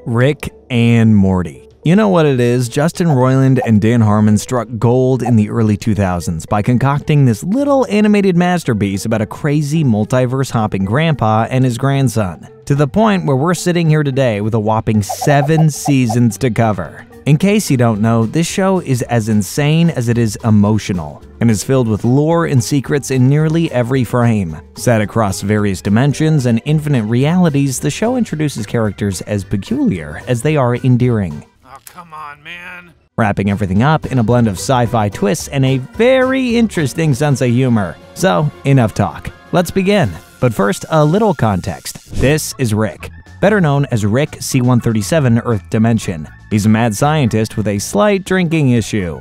Rick and Morty. You know what it is? Justin Roiland and Dan Harmon struck gold in the early 2000s by concocting this little animated masterpiece about a crazy multiverse-hopping grandpa and his grandson, to the point where we're sitting here today with a whopping 7 seasons to cover. In case you don't know, this show is as insane as it is emotional, and is filled with lore and secrets in nearly every frame. Set across various dimensions and infinite realities, the show introduces characters as peculiar as they are endearing. Oh, come on, man. Wrapping everything up in a blend of sci-fi twists and a very interesting sense of humor. So, enough talk. Let's begin. But first, a little context. This is Rick, better known as Rick C-137 Earth Dimension. He's a mad scientist with a slight drinking issue.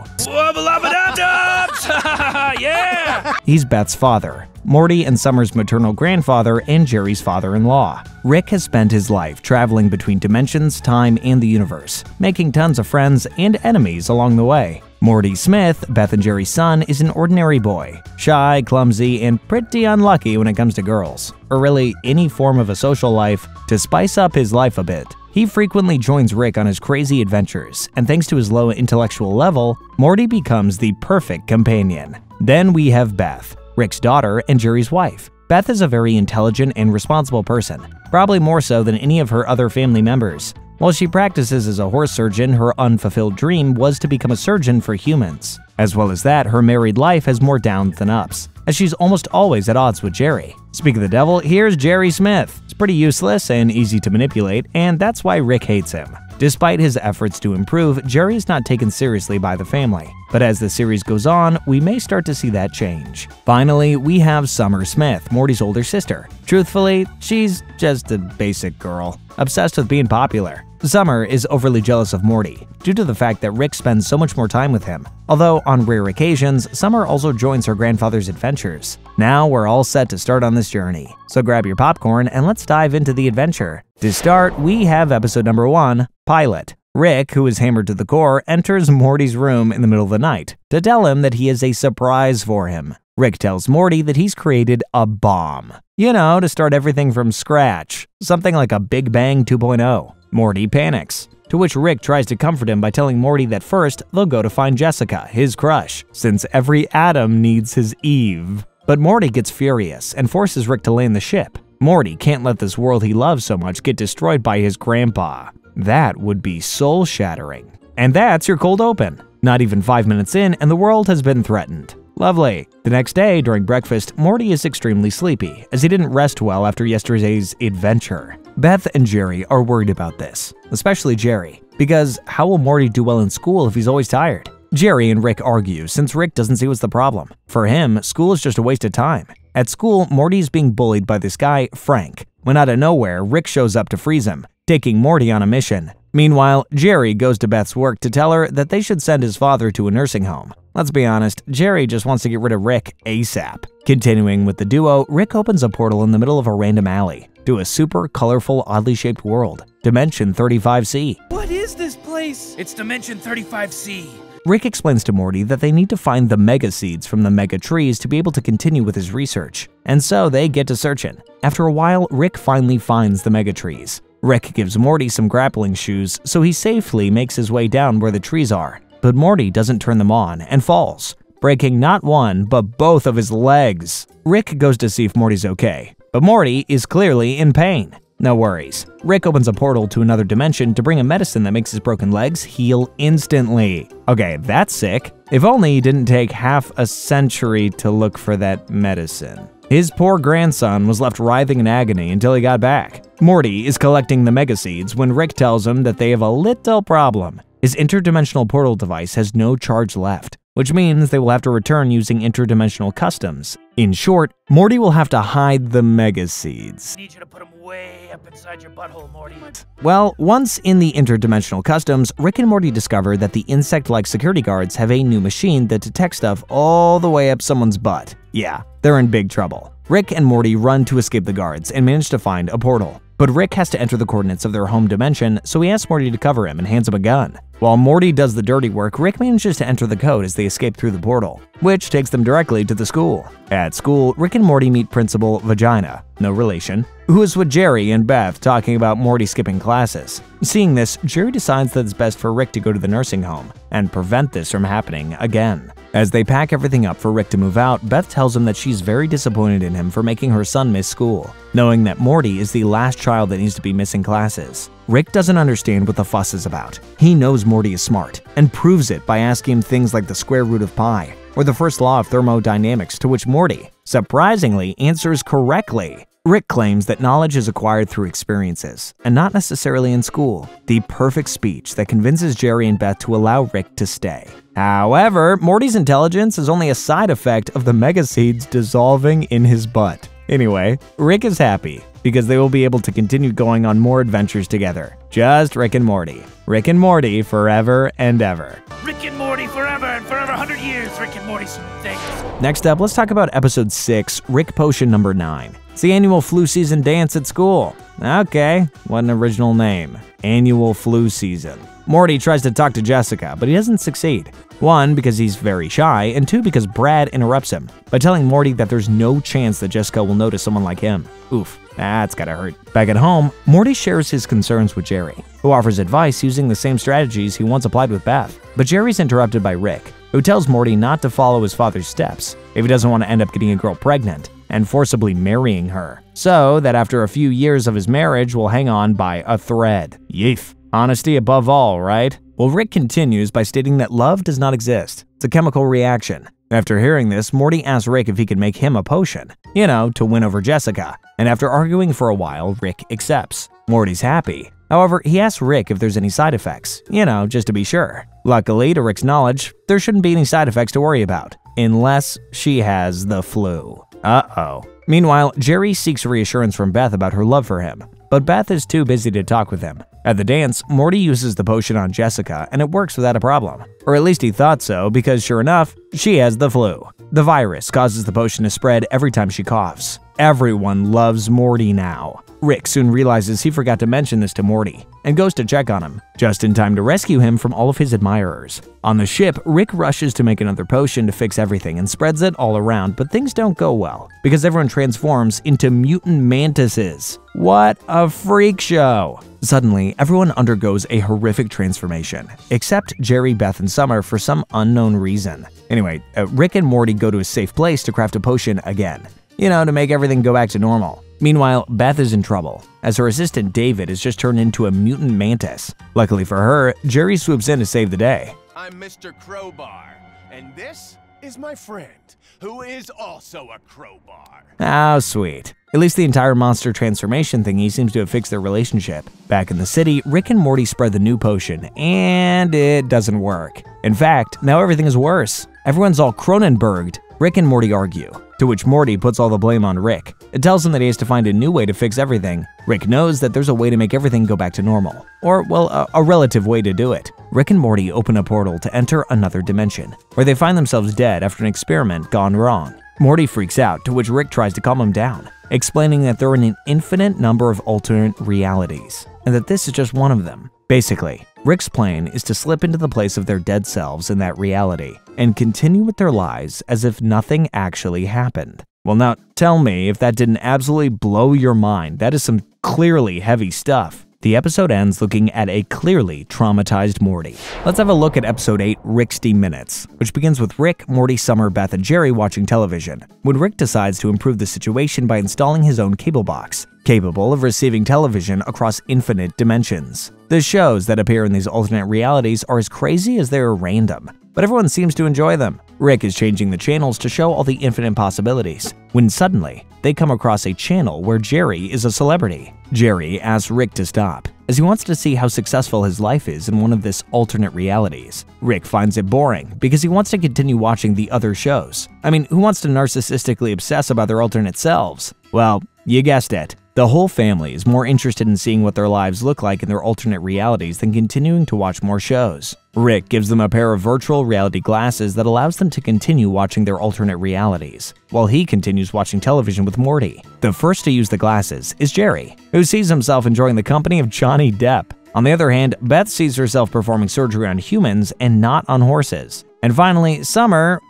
Yeah! He's Beth's father, Morty and Summer's maternal grandfather, and Jerry's father-in-law. Rick has spent his life traveling between dimensions, time, and the universe, making tons of friends and enemies along the way. Morty Smith, Beth and Jerry's son, is an ordinary boy, shy, clumsy, and pretty unlucky when it comes to girls, or really any form of a social life to spice up his life a bit. He frequently joins Rick on his crazy adventures, and thanks to his low intellectual level, Morty becomes the perfect companion. Then we have Beth, Rick's daughter and Jerry's wife. Beth is a very intelligent and responsible person, probably more so than any of her other family members. While she practices as a horse surgeon, her unfulfilled dream was to become a surgeon for humans. As well as that, her married life has more downs than ups, as she's almost always at odds with Jerry. Speak of the devil, here's Jerry Smith. He's pretty useless and easy to manipulate, and that's why Rick hates him. Despite his efforts to improve, Jerry is not taken seriously by the family. But as the series goes on, we may start to see that change. Finally, we have Summer Smith, Morty's older sister. Truthfully, she's just a basic girl, obsessed with being popular. Summer is overly jealous of Morty, due to the fact that Rick spends so much more time with him. Although, on rare occasions, Summer also joins her grandfather's adventures. Now we're all set to start on this journey. So grab your popcorn and let's dive into the adventure. To start, we have episode number 1, Pilot. Rick, who is hammered to the core, enters Morty's room in the middle of the night to tell him that he has a surprise for him. Rick tells Morty that he's created a bomb. You know, to start everything from scratch. Something like a Big Bang 2.0. Morty panics, to which Rick tries to comfort him by telling Morty that first they'll go to find Jessica, his crush, since every atom needs his Eve. But Morty gets furious and forces Rick to land the ship. Morty can't let this world he loves so much get destroyed by his grandpa. That would be soul-shattering. And that's your cold open. Not even 5 minutes in and the world has been threatened. Lovely. The next day, during breakfast, Morty is extremely sleepy, as he didn't rest well after yesterday's adventure. Beth and Jerry are worried about this, especially Jerry, because how will Morty do well in school if he's always tired? Jerry and Rick argue since Rick doesn't see what's the problem. For him, school is just a waste of time. At school, Morty's being bullied by this guy, Frank, when out of nowhere, Rick shows up to freeze him, taking Morty on a mission. Meanwhile, Jerry goes to Beth's work to tell her that they should send his father to a nursing home. Let's be honest, Jerry just wants to get rid of Rick ASAP. Continuing with the duo, Rick opens a portal in the middle of a random alley to a super colorful, oddly shaped world, Dimension 35C. What is this place? It's Dimension 35C. Rick explains to Morty that they need to find the mega seeds from the mega trees to be able to continue with his research, and so they get to searching. After a while, Rick finally finds the mega trees. Rick gives Morty some grappling shoes, so he safely makes his way down where the trees are. But Morty doesn't turn them on and falls, breaking not one, but both of his legs. Rick goes to see if Morty's okay, but Morty is clearly in pain. No worries. Rick opens a portal to another dimension to bring a medicine that makes his broken legs heal instantly. Okay, that's sick. If only he didn't take half a century to look for that medicine. His poor grandson was left writhing in agony until he got back. Morty is collecting the mega seeds when Rick tells him that they have a little problem. His interdimensional portal device has no charge left, which means they will have to return using interdimensional customs. In short, Morty will have to hide the mega seeds. I need you to put them way up inside your butthole, Morty. Well, once in the interdimensional customs, Rick and Morty discover that the insect-like security guards have a new machine that detects stuff all the way up someone's butt. Yeah, they're in big trouble. Rick and Morty run to escape the guards and manage to find a portal. But Rick has to enter the coordinates of their home dimension, so he asks Morty to cover him and hands him a gun. While Morty does the dirty work, Rick manages to enter the code as they escape through the portal, which takes them directly to the school. At school, Rick and Morty meet Principal Vagina, no relation, who is with Jerry and Beth talking about Morty skipping classes. Seeing this, Jerry decides that it's best for Rick to go to the nursing home and prevent this from happening again. As they pack everything up for Rick to move out, Beth tells him that she's very disappointed in him for making her son miss school, knowing that Morty is the last child that needs to be missing classes. Rick doesn't understand what the fuss is about. He knows Morty is smart, and proves it by asking him things like the square root of pi, or the first law of thermodynamics, to which Morty, surprisingly, answers correctly. Rick claims that knowledge is acquired through experiences, and not necessarily in school, the perfect speech that convinces Jerry and Beth to allow Rick to stay. However, Morty's intelligence is only a side effect of the mega seeds dissolving in his butt. Anyway, Rick is happy because they will be able to continue going on more adventures together. Just Rick and Morty. Rick and Morty forever and ever. Rick and Morty forever and forever 100 years. Rick and Morty some things. Next up, let's talk about episode 6, Rick Potion number 9. It's the annual flu season dance at school. Okay, what an original name. Annual flu season. Morty tries to talk to Jessica, but he doesn't succeed. 1, because he's very shy, and 2, because Brad interrupts him by telling Morty that there's no chance that Jessica will notice someone like him. Oof, that's gotta hurt. Back at home, Morty shares his concerns with Jerry, who offers advice using the same strategies he once applied with Beth. But Jerry's interrupted by Rick, who tells Morty not to follow his father's steps if he doesn't want to end up getting a girl pregnant and forcibly marrying her, so that after a few years of his marriage will hang on by a thread. Yeef. Honesty above all, right? Well, Rick continues by stating that love does not exist. It's a chemical reaction. After hearing this, Morty asks Rick if he can make him a potion, to win over Jessica. And after arguing for a while, Rick accepts. Morty's happy. However, he asks Rick if there's any side effects, just to be sure. Luckily, to Rick's knowledge, there shouldn't be any side effects to worry about, unless she has the flu. Uh-oh. Meanwhile, Jerry seeks reassurance from Beth about her love for him, but Beth is too busy to talk with him. At the dance, Morty uses the potion on Jessica, and it works without a problem. Or at least he thought so, because sure enough, she has the flu. The virus causes the potion to spread every time she coughs. Everyone loves Morty now. Rick soon realizes he forgot to mention this to Morty, and goes to check on him, just in time to rescue him from all of his admirers. On the ship, Rick rushes to make another potion to fix everything and spreads it all around, but things don't go well, because everyone transforms into mutant mantises. What a freak show! Suddenly, everyone undergoes a horrific transformation, except Jerry, Beth, and Summer for some unknown reason. Anyway, Rick and Morty go to a safe place to craft a potion again, to make everything go back to normal. Meanwhile, Beth is in trouble, as her assistant David has just turned into a mutant mantis. Luckily for her, Jerry swoops in to save the day. I'm Mr. Crowbar, and this is my friend, who is also a crowbar. How sweet. At least the entire monster transformation thingy seems to have fixed their relationship. Back in the city, Rick and Morty spread the new potion, and it doesn't work. In fact, now everything is worse. Everyone's all Cronenberged. Rick and Morty argue, to which Morty puts all the blame on Rick. It tells him that he has to find a new way to fix everything. Rick knows that there's a way to make everything go back to normal. Or, well, a relative way to do it. Rick and Morty open a portal to enter another dimension, where they find themselves dead after an experiment gone wrong. Morty freaks out, to which Rick tries to calm him down, explaining that there are an infinite number of alternate realities, and that this is just one of them. Basically, Rick's plan is to slip into the place of their dead selves in that reality, and continue with their lives as if nothing actually happened. Well, now, tell me if that didn't absolutely blow your mind. That is some clearly heavy stuff. The episode ends looking at a clearly traumatized Morty. Let's have a look at episode 8, 60 Minutes, which begins with Rick, Morty, Summer, Beth, and Jerry watching television, when Rick decides to improve the situation by installing his own cable box, capable of receiving television across infinite dimensions. The shows that appear in these alternate realities are as crazy as they are random, but everyone seems to enjoy them. Rick is changing the channels to show all the infinite possibilities, when suddenly, they come across a channel where Jerry is a celebrity. Jerry asks Rick to stop, as he wants to see how successful his life is in one of this alternate realities. Rick finds it boring, because he wants to continue watching the other shows. I mean, who wants to narcissistically obsess about their alternate selves? Well, you guessed it. The whole family is more interested in seeing what their lives look like in their alternate realities than continuing to watch more shows. Rick gives them a pair of virtual reality glasses that allows them to continue watching their alternate realities, while he continues watching television with Morty. The first to use the glasses is Jerry, who sees himself enjoying the company of Johnny Depp. On the other hand, Beth sees herself performing surgery on humans and not on horses. And finally, Summer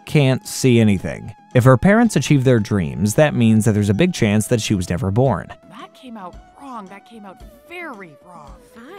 can't see anything. If her parents achieve their dreams, that means that there's a big chance that she was never born. That came out wrong. That came out very wrong.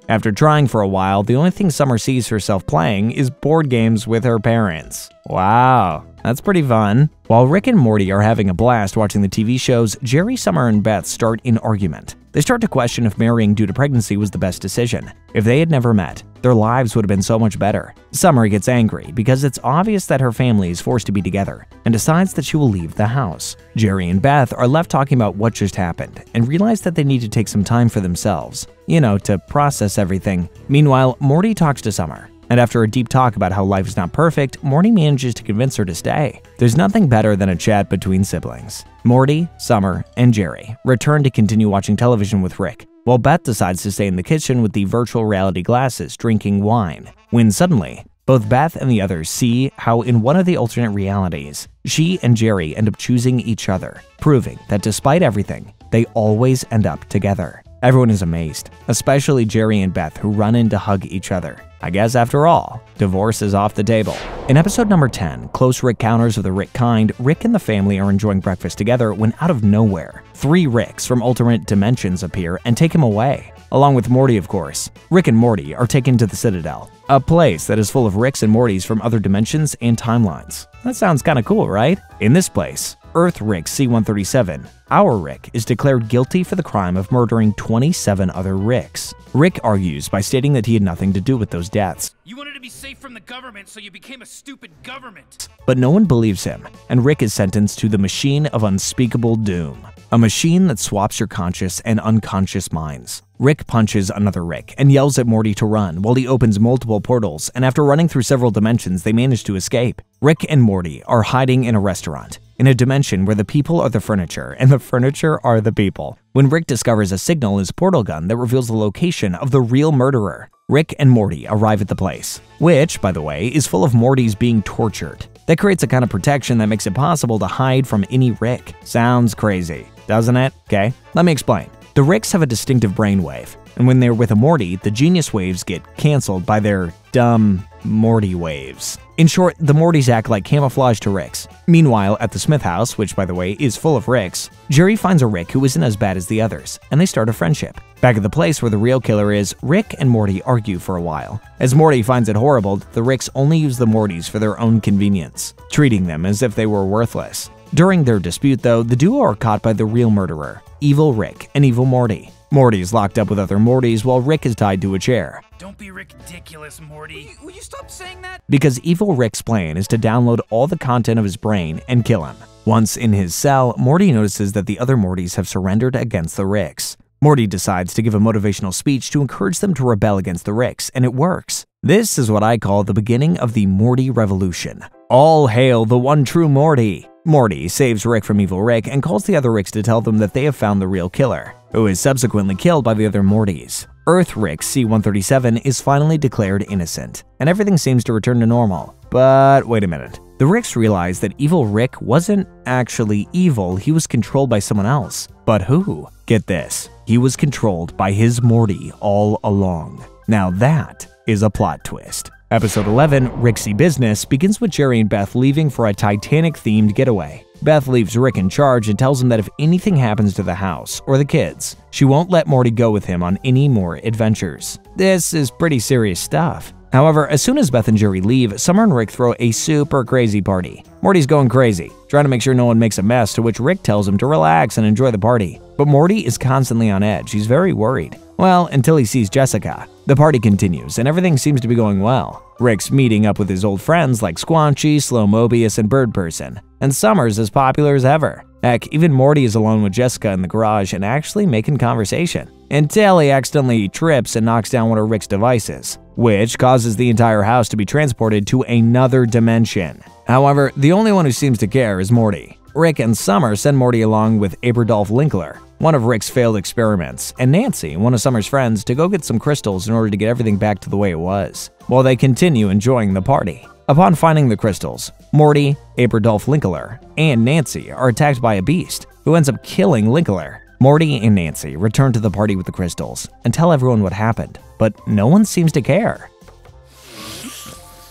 After trying for a while, the only thing Summer sees herself playing is board games with her parents. Wow, that's pretty fun. While Rick and Morty are having a blast watching the TV shows, Jerry, Summer, and Beth start an argument. They start to question if marrying due to pregnancy was the best decision. If they had never met, their lives would have been so much better. Summer gets angry because it's obvious that her family is forced to be together and decides that she will leave the house. Jerry and Beth are left talking about what just happened and realize that they need to take some time for themselves, to process everything. Meanwhile, Morty talks to Summer. And after a deep talk about how life is not perfect, Morty manages to convince her to stay. There's nothing better than a chat between siblings. Morty, Summer, and Jerry return to continue watching television with Rick, while Beth decides to stay in the kitchen with the virtual reality glasses drinking wine. When suddenly, both Beth and the others see how in one of the alternate realities, she and Jerry end up choosing each other, proving that despite everything, they always end up together. Everyone is amazed, especially Jerry and Beth, who run in to hug each other. I guess after all, divorce is off the table. In episode number 10, Close Rick Counters of the Rick Kind, Rick and the family are enjoying breakfast together when out of nowhere, 3 Ricks from alternate dimensions appear and take him away. Along with Morty, of course. Rick and Morty are taken to the Citadel, a place that is full of Ricks and Mortys from other dimensions and timelines. That sounds kinda cool, right? In this place, Earth Rick C-137, our Rick, is declared guilty for the crime of murdering 27 other Ricks. Rick argues by stating that he had nothing to do with those deaths. You wanted to be safe from the government, so you became a stupid government. But no one believes him, and Rick is sentenced to the Machine of Unspeakable Doom, a machine that swaps your conscious and unconscious minds. Rick punches another Rick and yells at Morty to run while he opens multiple portals, and after running through several dimensions, they manage to escape. Rick and Morty are hiding in a restaurant, in a dimension where the people are the furniture and the furniture are the people, when Rick discovers a signal in his portal gun that reveals the location of the real murderer. Rick and Morty arrive at the place, which, by the way, is full of Mortys being tortured. That creates a kind of protection that makes it possible to hide from any Rick. Sounds crazy, doesn't it? Okay, let me explain. The Ricks have a distinctive brainwave, and when they're with a Morty, the genius waves get cancelled by their dumb Morty waves. In short, the Mortys act like camouflage to Ricks. Meanwhile, at the Smith house, which by the way is full of Ricks, Jerry finds a Rick who isn't as bad as the others, and they start a friendship. Back at the place where the real killer is, Rick and Morty argue for a while, as Morty finds it horrible that the Ricks only use the Mortys for their own convenience, treating them as if they were worthless. During their dispute, though, the duo are caught by the real murderer, Evil Rick and Evil Morty. Morty is locked up with other Mortys while Rick is tied to a chair. Don't be ridiculous, Morty. Will you stop saying that? Because Evil Rick's plan is to download all the content of his brain and kill him. Once in his cell, Morty notices that the other Mortys have surrendered against the Ricks. Morty decides to give a motivational speech to encourage them to rebel against the Ricks, and it works. This is what I call the beginning of the Morty Revolution. All hail the one true Morty! Morty saves Rick from Evil Rick and calls the other Ricks to tell them that they have found the real killer, who is subsequently killed by the other Mortys. Earth Rick C-137 is finally declared innocent, and everything seems to return to normal. But wait a minute. The Ricks realize that Evil Rick wasn't actually evil, he was controlled by someone else. But who? Get this. He was controlled by his Morty all along. Now that is a plot twist. Episode 11, Ricksy Business, begins with Jerry and Beth leaving for a Titanic-themed getaway. Beth leaves Rick in charge and tells him that if anything happens to the house or the kids, she won't let Morty go with him on any more adventures. This is pretty serious stuff. However, as soon as Beth and Jerry leave, Summer and Rick throw a super crazy party. Morty's going crazy, trying to make sure no one makes a mess, to which Rick tells him to relax and enjoy the party. But Morty is constantly on edge, he's very worried. Well, until he sees Jessica. The party continues, and everything seems to be going well. Rick's meeting up with his old friends like Squanchy, Slow Mobius, and Bird Person, and Summer's as popular as ever. Heck, even Morty is alone with Jessica in the garage and actually making conversation, until he accidentally trips and knocks down one of Rick's devices, which causes the entire house to be transported to another dimension. However, the only one who seems to care is Morty. Rick and Summer send Morty along with Aberdolf Linkler, one of Rick's failed experiments, and Nancy, one of Summer's friends, to go get some crystals in order to get everything back to the way it was, while they continue enjoying the party. Upon finding the crystals, Morty, Aberdolf Linkler, and Nancy are attacked by a beast, who ends up killing Linkler. Morty and Nancy return to the party with the crystals and tell everyone what happened, but no one seems to care.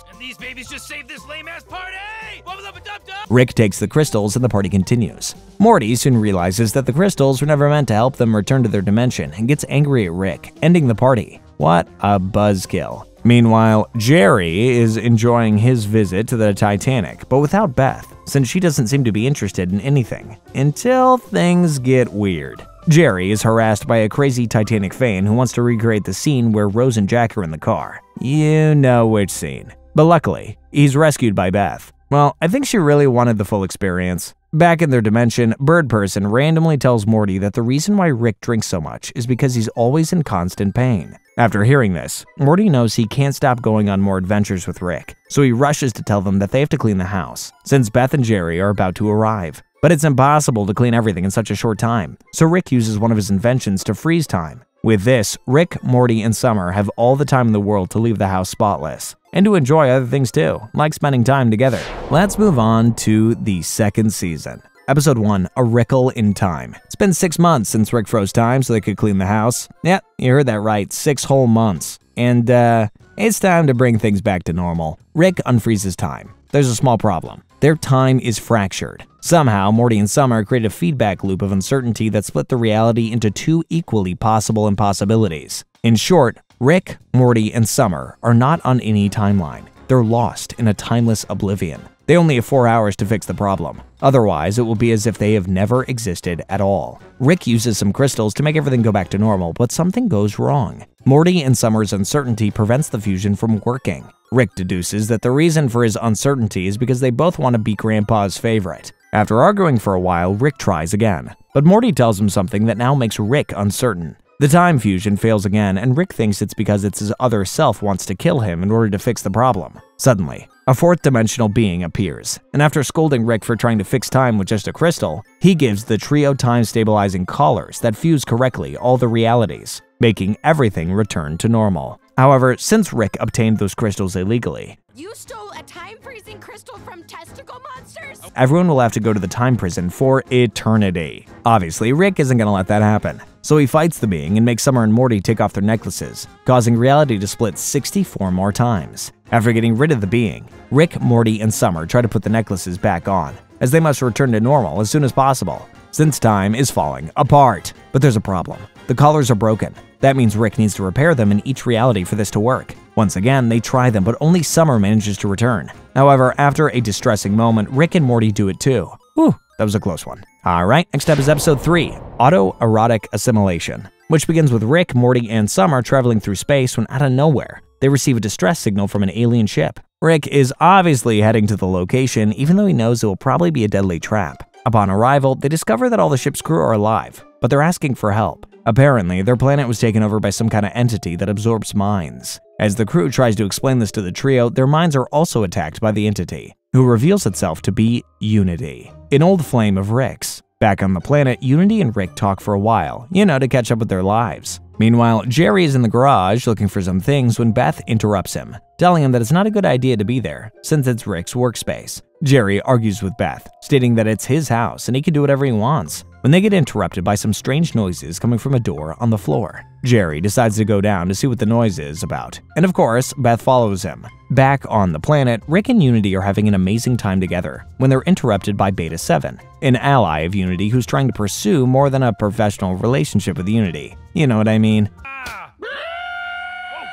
And these babies just saved this lame-ass party! Wubba-lubba-dub-dub! Rick takes the crystals and the party continues. Morty soon realizes that the crystals were never meant to help them return to their dimension and gets angry at Rick, ending the party. What a buzzkill. Meanwhile, Jerry is enjoying his visit to the Titanic, but without Beth, since she doesn't seem to be interested in anything. Until things get weird. Jerry is harassed by a crazy Titanic fan who wants to recreate the scene where Rose and Jack are in the car. You know which scene. But luckily, he's rescued by Beth. Well, I think she really wanted the full experience. Back in their dimension, Bird Person randomly tells Morty that the reason why Rick drinks so much is because he's always in constant pain. After hearing this, Morty knows he can't stop going on more adventures with Rick, so he rushes to tell them that they have to clean the house, since Beth and Jerry are about to arrive. But it's impossible to clean everything in such a short time, so Rick uses one of his inventions to freeze time. With this, Rick, Morty, and Summer have all the time in the world to leave the house spotless, and to enjoy other things too, like spending time together. Let's move on to the second season. Episode 1, A Rickle in Time. It's been 6 months since Rick froze time so they could clean the house. Yeah, you heard that right, 6 whole months. And, it's time to bring things back to normal. Rick unfreezes time. There's a small problem. Their time is fractured. Somehow, Morty and Summer create a feedback loop of uncertainty that split the reality into 2 equally possible impossibilities. In short, Rick, Morty, and Summer are not on any timeline. They're lost in a timeless oblivion. They only have 4 hours to fix the problem. Otherwise, it will be as if they have never existed at all. Rick uses some crystals to make everything go back to normal, but something goes wrong. Morty and Summer's uncertainty prevents the fusion from working. Rick deduces that the reason for his uncertainty is because they both want to be Grandpa's favorite. After arguing for a while, Rick tries again, but Morty tells him something that now makes Rick uncertain. The time fusion fails again, and Rick thinks it's because it's his other self wants to kill him in order to fix the problem. Suddenly, a 4th-dimensional being appears, and after scolding Rick for trying to fix time with just a crystal, he gives the trio time-stabilizing collars that fuse correctly all the realities, making everything return to normal. However, since Rick obtained those crystals illegally, you stole a time-freezing crystal from testicle monsters? Everyone will have to go to the time prison for eternity. Obviously, Rick isn't gonna let that happen. So he fights the being and makes Summer and Morty take off their necklaces, causing reality to split 64 more times. After getting rid of the being, Rick, Morty, and Summer try to put the necklaces back on, as they must return to normal as soon as possible, since time is falling apart. But there's a problem. The collars are broken. That means Rick needs to repair them in each reality for this to work. Once again, they try them, but only Summer manages to return. However, after a distressing moment, Rick and Morty do it too. Whew, that was a close one. Alright, next up is episode 3, Autoerotic Assimilation, which begins with Rick, Morty, and Summer traveling through space when out of nowhere, they receive a distress signal from an alien ship. Rick is obviously heading to the location, even though he knows it will probably be a deadly trap. Upon arrival, they discover that all the ship's crew are alive, but they're asking for help. Apparently, their planet was taken over by some kind of entity that absorbs minds. As the crew tries to explain this to the trio, their minds are also attacked by the entity, who reveals itself to be Unity, an old flame of Rick's. Back on the planet, Unity and Rick talk for a while, to catch up with their lives. Meanwhile, Jerry is in the garage looking for some things when Beth interrupts him, telling him that it's not a good idea to be there, since it's Rick's workspace. Jerry argues with Beth, stating that it's his house and he can do whatever he wants, when they get interrupted by some strange noises coming from a door on the floor. Jerry decides to go down to see what the noise is about, and of course, Beth follows him. Back on the planet, Rick and Unity are having an amazing time together when they're interrupted by Beta 7, an ally of Unity who's trying to pursue more than a professional relationship with Unity. You know what I mean? Oh,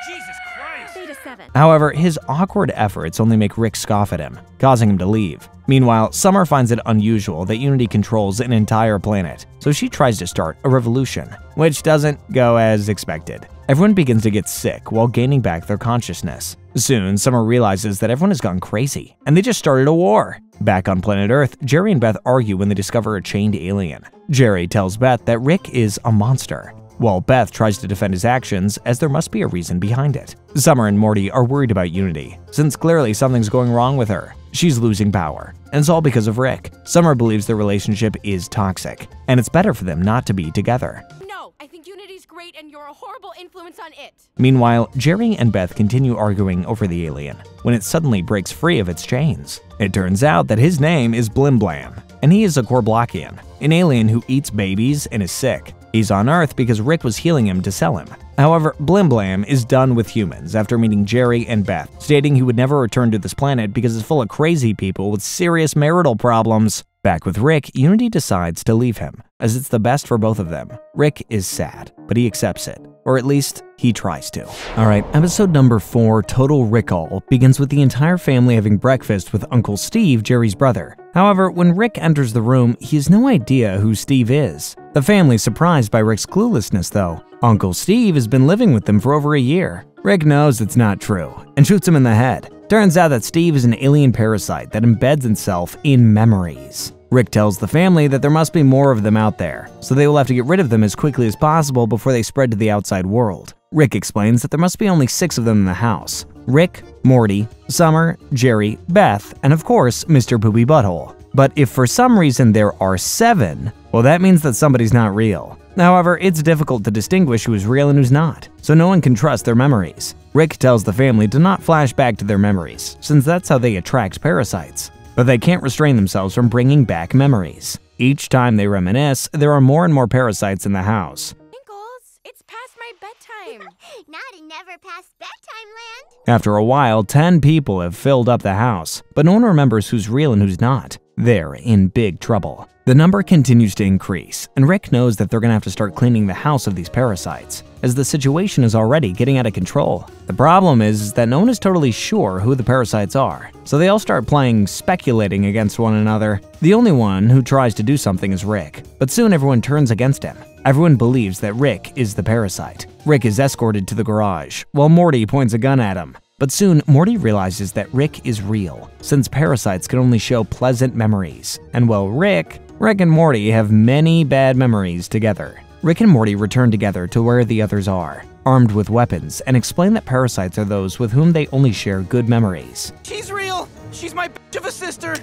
Jesus Christ! Beta 7. However, his awkward efforts only make Rick scoff at him, causing him to leave. Meanwhile, Summer finds it unusual that Unity controls an entire planet, so she tries to start a revolution, which doesn't go as expected. Everyone begins to get sick while gaining back their consciousness. Soon, Summer realizes that everyone has gone crazy, and they just started a war. Back on planet Earth, Jerry and Beth argue when they discover a chained alien. Jerry tells Beth that Rick is a monster, while Beth tries to defend his actions as there must be a reason behind it. Summer and Morty are worried about Unity, since clearly something's going wrong with her. She's losing power, and it's all because of Rick. Summer believes their relationship is toxic, and it's better for them not to be together. No, I think Unity's great and you're a horrible influence on it. Meanwhile, Jerry and Beth continue arguing over the alien, when it suddenly breaks free of its chains. It turns out that his name is Blim Blam, and he is a Korblakian, an alien who eats babies and is sick. He's on Earth because Rick was healing him to sell him. However, Blim Blam is done with humans after meeting Jerry and Beth, stating he would never return to this planet because it's full of crazy people with serious marital problems. Back with Rick, Unity decides to leave him, as it's the best for both of them. Rick is sad, but he accepts it. Or at least, he tries to. Alright, episode number 4, Total Recall, begins with the entire family having breakfast with Uncle Steve, Jerry's brother. However, when Rick enters the room, he has no idea who Steve is. The family's surprised by Rick's cluelessness, though. Uncle Steve has been living with them for over a year. Rick knows it's not true, and shoots him in the head. Turns out that Steve is an alien parasite that embeds itself in memories. Rick tells the family that there must be more of them out there, so they will have to get rid of them as quickly as possible before they spread to the outside world. Rick explains that there must be only 6 of them in the house: Rick, Morty, Summer, Jerry, Beth, and of course, Mr. Poopy Butthole. But if for some reason there are 7, well, that means that somebody's not real. However, it's difficult to distinguish who is real and who's not, so no one can trust their memories. Rick tells the family to not flash back to their memories, since that's how they attract parasites. But they can't restrain themselves from bringing back memories. Each time they reminisce, there are more and more parasites in the house. Twinkles, it's past my bedtime. Not in never past bedtime land. After a while, 10 people have filled up the house, but no one remembers who's real and who's not. They're in big trouble. The number continues to increase, and Rick knows that they're gonna have to start cleaning the house of these parasites, as the situation is already getting out of control. The problem is that no one is totally sure who the parasites are, so they all start playing speculating against one another. The only one who tries to do something is Rick, but soon everyone turns against him. Everyone believes that Rick is the parasite. Rick is escorted to the garage, while Morty points a gun at him. But soon, Morty realizes that Rick is real, since parasites can only show pleasant memories. And while Rick and Morty have many bad memories together. Rick and Morty return together to where the others are, armed with weapons, and explain that parasites are those with whom they only share good memories. She's real! She's my bitch of a sister!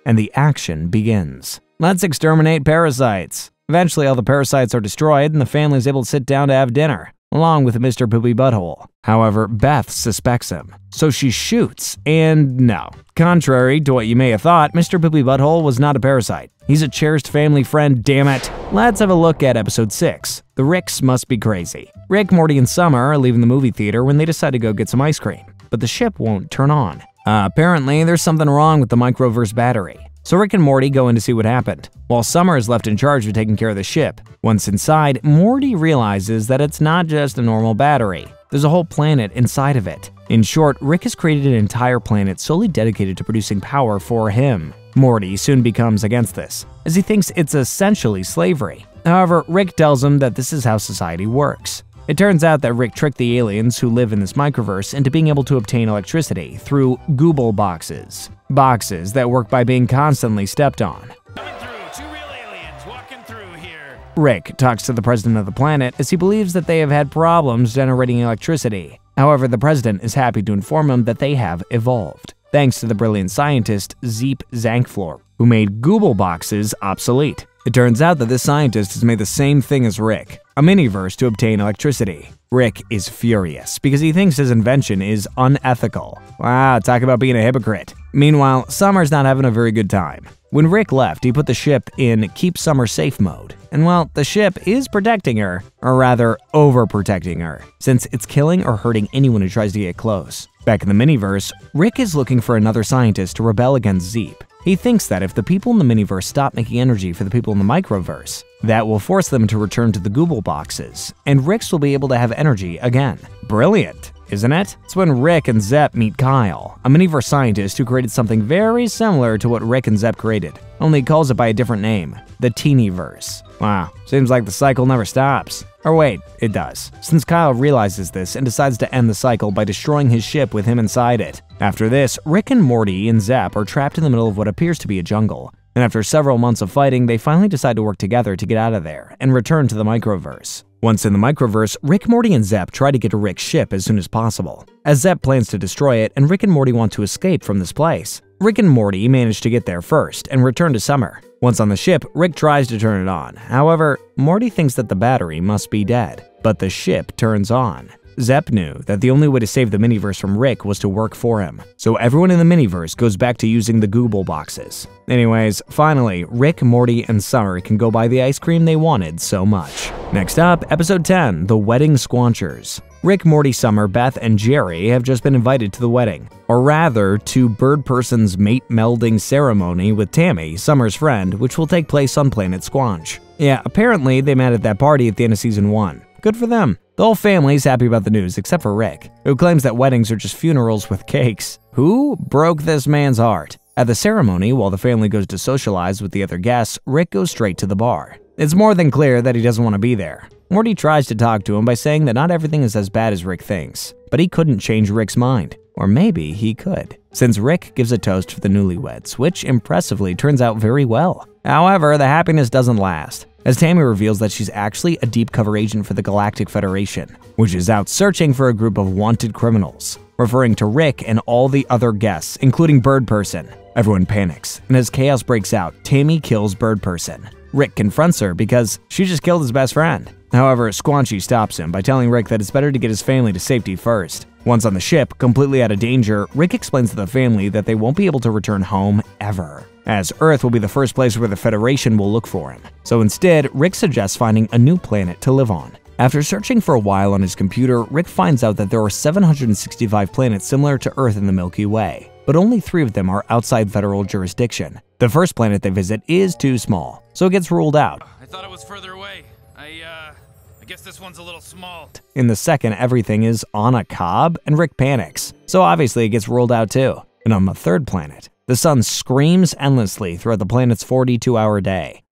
And the action begins. Let's exterminate parasites! Eventually, all the parasites are destroyed, and the family is able to sit down to have dinner, along with Mr. Poopy Butthole. However, Beth suspects him, so she shoots, and no. Contrary to what you may have thought, Mr. Poopy Butthole was not a parasite. He's a cherished family friend, damn it. Let's have a look at episode 6. The Ricks Must Be Crazy. Rick, Morty, and Summer are leaving the movie theater when they decide to go get some ice cream, but the ship won't turn on. Apparently, there's something wrong with the microverse battery. So Rick and Morty go in to see what happened, while Summer is left in charge of taking care of the ship. Once inside, Morty realizes that it's not just a normal battery. There's a whole planet inside of it. In short, Rick has created an entire planet solely dedicated to producing power for him. Morty soon becomes against this, as he thinks it's essentially slavery. However, Rick tells him that this is how society works. It turns out that Rick tricked the aliens who live in this microverse into being able to obtain electricity through Google boxes. Boxes that work by being constantly stepped on. Coming through, 2 real aliens walking through here. Rick talks to the president of the planet as he believes that they have had problems generating electricity. However, the president is happy to inform him that they have evolved, thanks to the brilliant scientist Zeep Zankflor, who made Google boxes obsolete. It turns out that this scientist has made the same thing as Rick, a miniverse to obtain electricity. Rick is furious because he thinks his invention is unethical. Wow, talk about being a hypocrite. Meanwhile, Summer's not having a very good time. When Rick left, he put the ship in Keep Summer Safe mode. And well, the ship is protecting her, or rather, overprotecting her, since it's killing or hurting anyone who tries to get close. Back in the miniverse, Rick is looking for another scientist to rebel against Zeep. He thinks that if the people in the miniverse stop making energy for the people in the microverse, that will force them to return to the Google boxes, and Ricks will be able to have energy again. Brilliant, isn't it? It's when Rick and Zepp meet Kyle, a miniverse scientist who created something very similar to what Rick and Zepp created, only he calls it by a different name, the Teenyverse. Wow, seems like the cycle never stops. Or wait, it does, since Kyle realizes this and decides to end the cycle by destroying his ship with him inside it. After this, Rick and Morty and Zepp are trapped in the middle of what appears to be a jungle, and after several months of fighting, they finally decide to work together to get out of there and return to the microverse. Once in the microverse, Rick, Morty, and Zepp try to get to Rick's ship as soon as possible, as Zepp plans to destroy it and Rick and Morty want to escape from this place. Rick and Morty manage to get there first and return to Summer. Once on the ship, Rick tries to turn it on. However, Morty thinks that the battery must be dead, but the ship turns on. Zep knew that the only way to save the miniverse from Rick was to work for him, so everyone in the miniverse goes back to using the Google boxes. Anyways, finally, Rick, Morty, and Summer can go buy the ice cream they wanted so much. Next up, Episode 10, The Wedding Squanchers. Rick, Morty, Summer, Beth, and Jerry have just been invited to the wedding, or rather, to Bird Person's mate melding ceremony with Tammy, Summer's friend, which will take place on planet Squanch. Yeah, apparently they met at that party at the end of Season 1. Good for them. The whole family's happy about the news, except for Rick, who claims that weddings are just funerals with cakes. Who broke this man's heart? At the ceremony, while the family goes to socialize with the other guests, Rick goes straight to the bar. It's more than clear that he doesn't want to be there. Morty tries to talk to him by saying that not everything is as bad as Rick thinks, but he couldn't change Rick's mind. Or maybe he could, since Rick gives a toast for the newlyweds, which impressively turns out very well. However, the happiness doesn't last, as Tammy reveals that she's actually a deep cover agent for the Galactic Federation, which is out searching for a group of wanted criminals, referring to Rick and all the other guests, including Bird Person. Everyone panics, and as chaos breaks out, Tammy kills Bird Person. Rick confronts her because she just killed his best friend. However, Squanchy stops him by telling Rick that it's better to get his family to safety first. Once on the ship, completely out of danger, Rick explains to the family that they won't be able to return home ever, as Earth will be the first place where the Federation will look for him. So instead, Rick suggests finding a new planet to live on. After searching for a while on his computer, Rick finds out that there are 765 planets similar to Earth in the Milky Way, but only 3 of them are outside federal jurisdiction. The first planet they visit is too small, so it gets ruled out. I thought it was further away. I guess this one's a little small. In the second, everything is on a cob, and Rick panics, so obviously it gets ruled out too. And on the third planet, the sun screams endlessly throughout the planet's 42-hour day.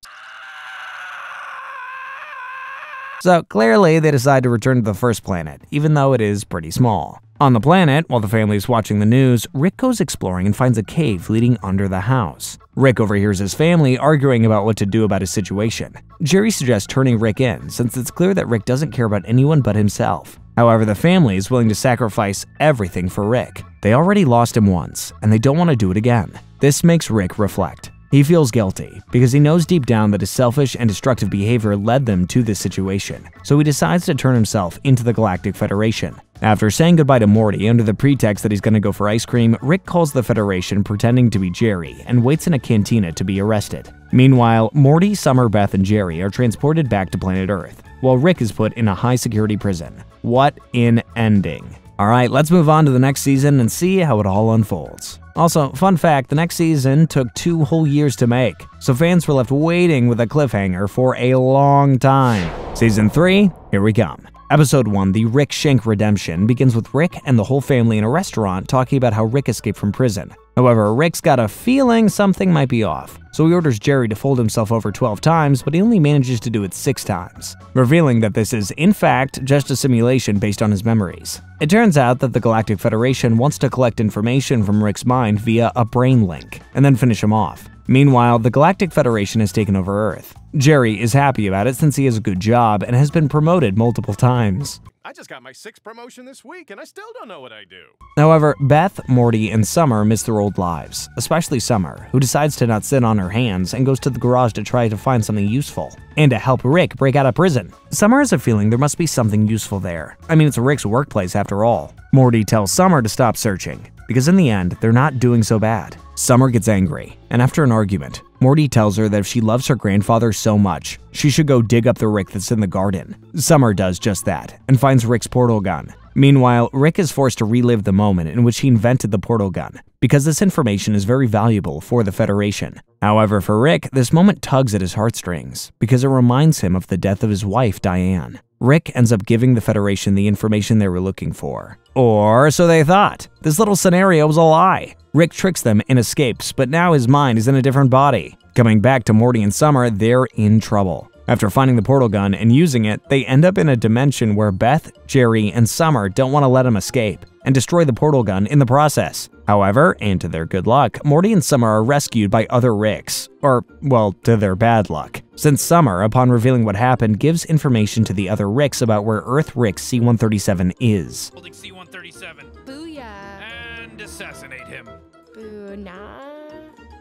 So clearly they decide to return to the first planet, even though it is pretty small. On the planet, while the family is watching the news, Rick goes exploring and finds a cave leading under the house. Rick overhears his family arguing about what to do about his situation. Jerry suggests turning Rick in, since it's clear that Rick doesn't care about anyone but himself. However, the family is willing to sacrifice everything for Rick. They already lost him once, and they don't want to do it again. This makes Rick reflect. He feels guilty because he knows deep down that his selfish and destructive behavior led them to this situation, so he decides to turn himself into the Galactic Federation. After saying goodbye to Morty under the pretext that he's going to go for ice cream, Rick calls the Federation pretending to be Jerry and waits in a cantina to be arrested. Meanwhile, Morty, Summer, Beth, and Jerry are transported back to planet Earth, while Rick is put in a high-security prison. What an ending. Alright, let's move on to the next season and see how it all unfolds. Also, fun fact, the next season took 2 whole years to make, so fans were left waiting with a cliffhanger for a long time. Season 3, here we come. Episode 1, The Rick Shank Redemption, begins with Rick and the whole family in a restaurant talking about how Rick escaped from prison. However, Rick's got a feeling something might be off, so he orders Jerry to fold himself over 12 times, but he only manages to do it 6 times, revealing that this is, in fact, just a simulation based on his memories. It turns out that the Galactic Federation wants to collect information from Rick's mind via a brain link, and then finish him off. Meanwhile, the Galactic Federation has taken over Earth. Jerry is happy about it since he has a good job and has been promoted multiple times. I just got my 6th promotion this week, and I still don't know what I do. However, Beth, Morty, and Summer miss their old lives, especially Summer, who decides to not sit on her hands and goes to the garage to try to find something useful, and to help Rick break out of prison. Summer has a feeling there must be something useful there. I mean, it's Rick's workplace after all. Morty tells Summer to stop searching, because in the end, they're not doing so bad. Summer gets angry, and after an argument, Morty tells her that if she loves her grandfather so much, she should go dig up the Rick that's in the garden. Summer does just that, and finds Rick's portal gun. Meanwhile, Rick is forced to relive the moment in which he invented the portal gun, because this information is very valuable for the Federation. However, for Rick, this moment tugs at his heartstrings, because it reminds him of the death of his wife, Diane. Rick ends up giving the Federation the information they were looking for. Or so they thought. This little scenario was a lie. Rick tricks them and escapes, but now his mind is in a different body. Coming back to Morty and Summer, they're in trouble. After finding the portal gun and using it, they end up in a dimension where Beth, Jerry, and Summer don't want to let him escape, and destroy the portal gun in the process. However, and to their good luck, Morty and Summer are rescued by other Ricks. Or, well, to their bad luck, since Summer, upon revealing what happened, gives information to the other Ricks about where Earth Rick C-137 is. Holding C-137. Booyah. And assassinate him. Boo nah.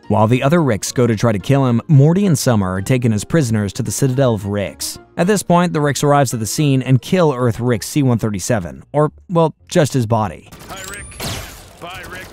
While the other Ricks go to try to kill him, Morty and Summer are taken as prisoners to the Citadel of Ricks. At this point, the Ricks arrives at the scene and kill Earth Rick C-137, or, well, just his body. Hi, Rick. Bye, Rick.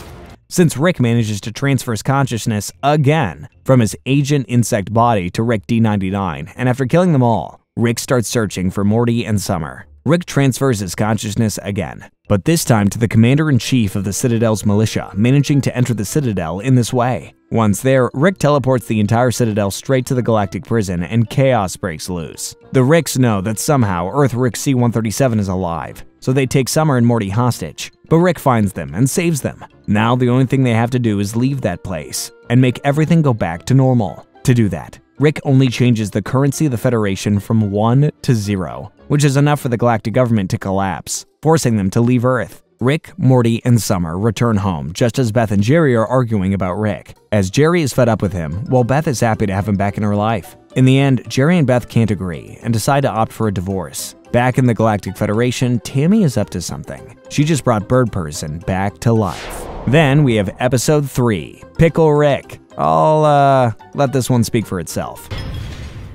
Since Rick manages to transfer his consciousness again from his agent insect body to Rick D-99, and after killing them all, Rick starts searching for Morty and Summer. Rick transfers his consciousness again, but this time to the commander-in-chief of the Citadel's militia, managing to enter the Citadel in this way. Once there, Rick teleports the entire Citadel straight to the galactic prison and chaos breaks loose. The Ricks know that somehow Earth Rick C-137 is alive, so they take Summer and Morty hostage. But Rick finds them and saves them. Now the only thing they have to do is leave that place and make everything go back to normal. To do that, Rick only changes the currency of the Federation from 1 to 0, which is enough for the galactic government to collapse, forcing them to leave Earth. Rick, Morty, and Summer return home just as Beth and Jerry are arguing about Rick, as Jerry is fed up with him, while Beth is happy to have him back in her life. In the end, Jerry and Beth can't agree and decide to opt for a divorce. Back in the Galactic Federation, Tammy is up to something. She just brought Bird Person back to life. Then we have Episode 3, Pickle Rick. I'll let this one speak for itself.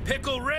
Pickle Rick!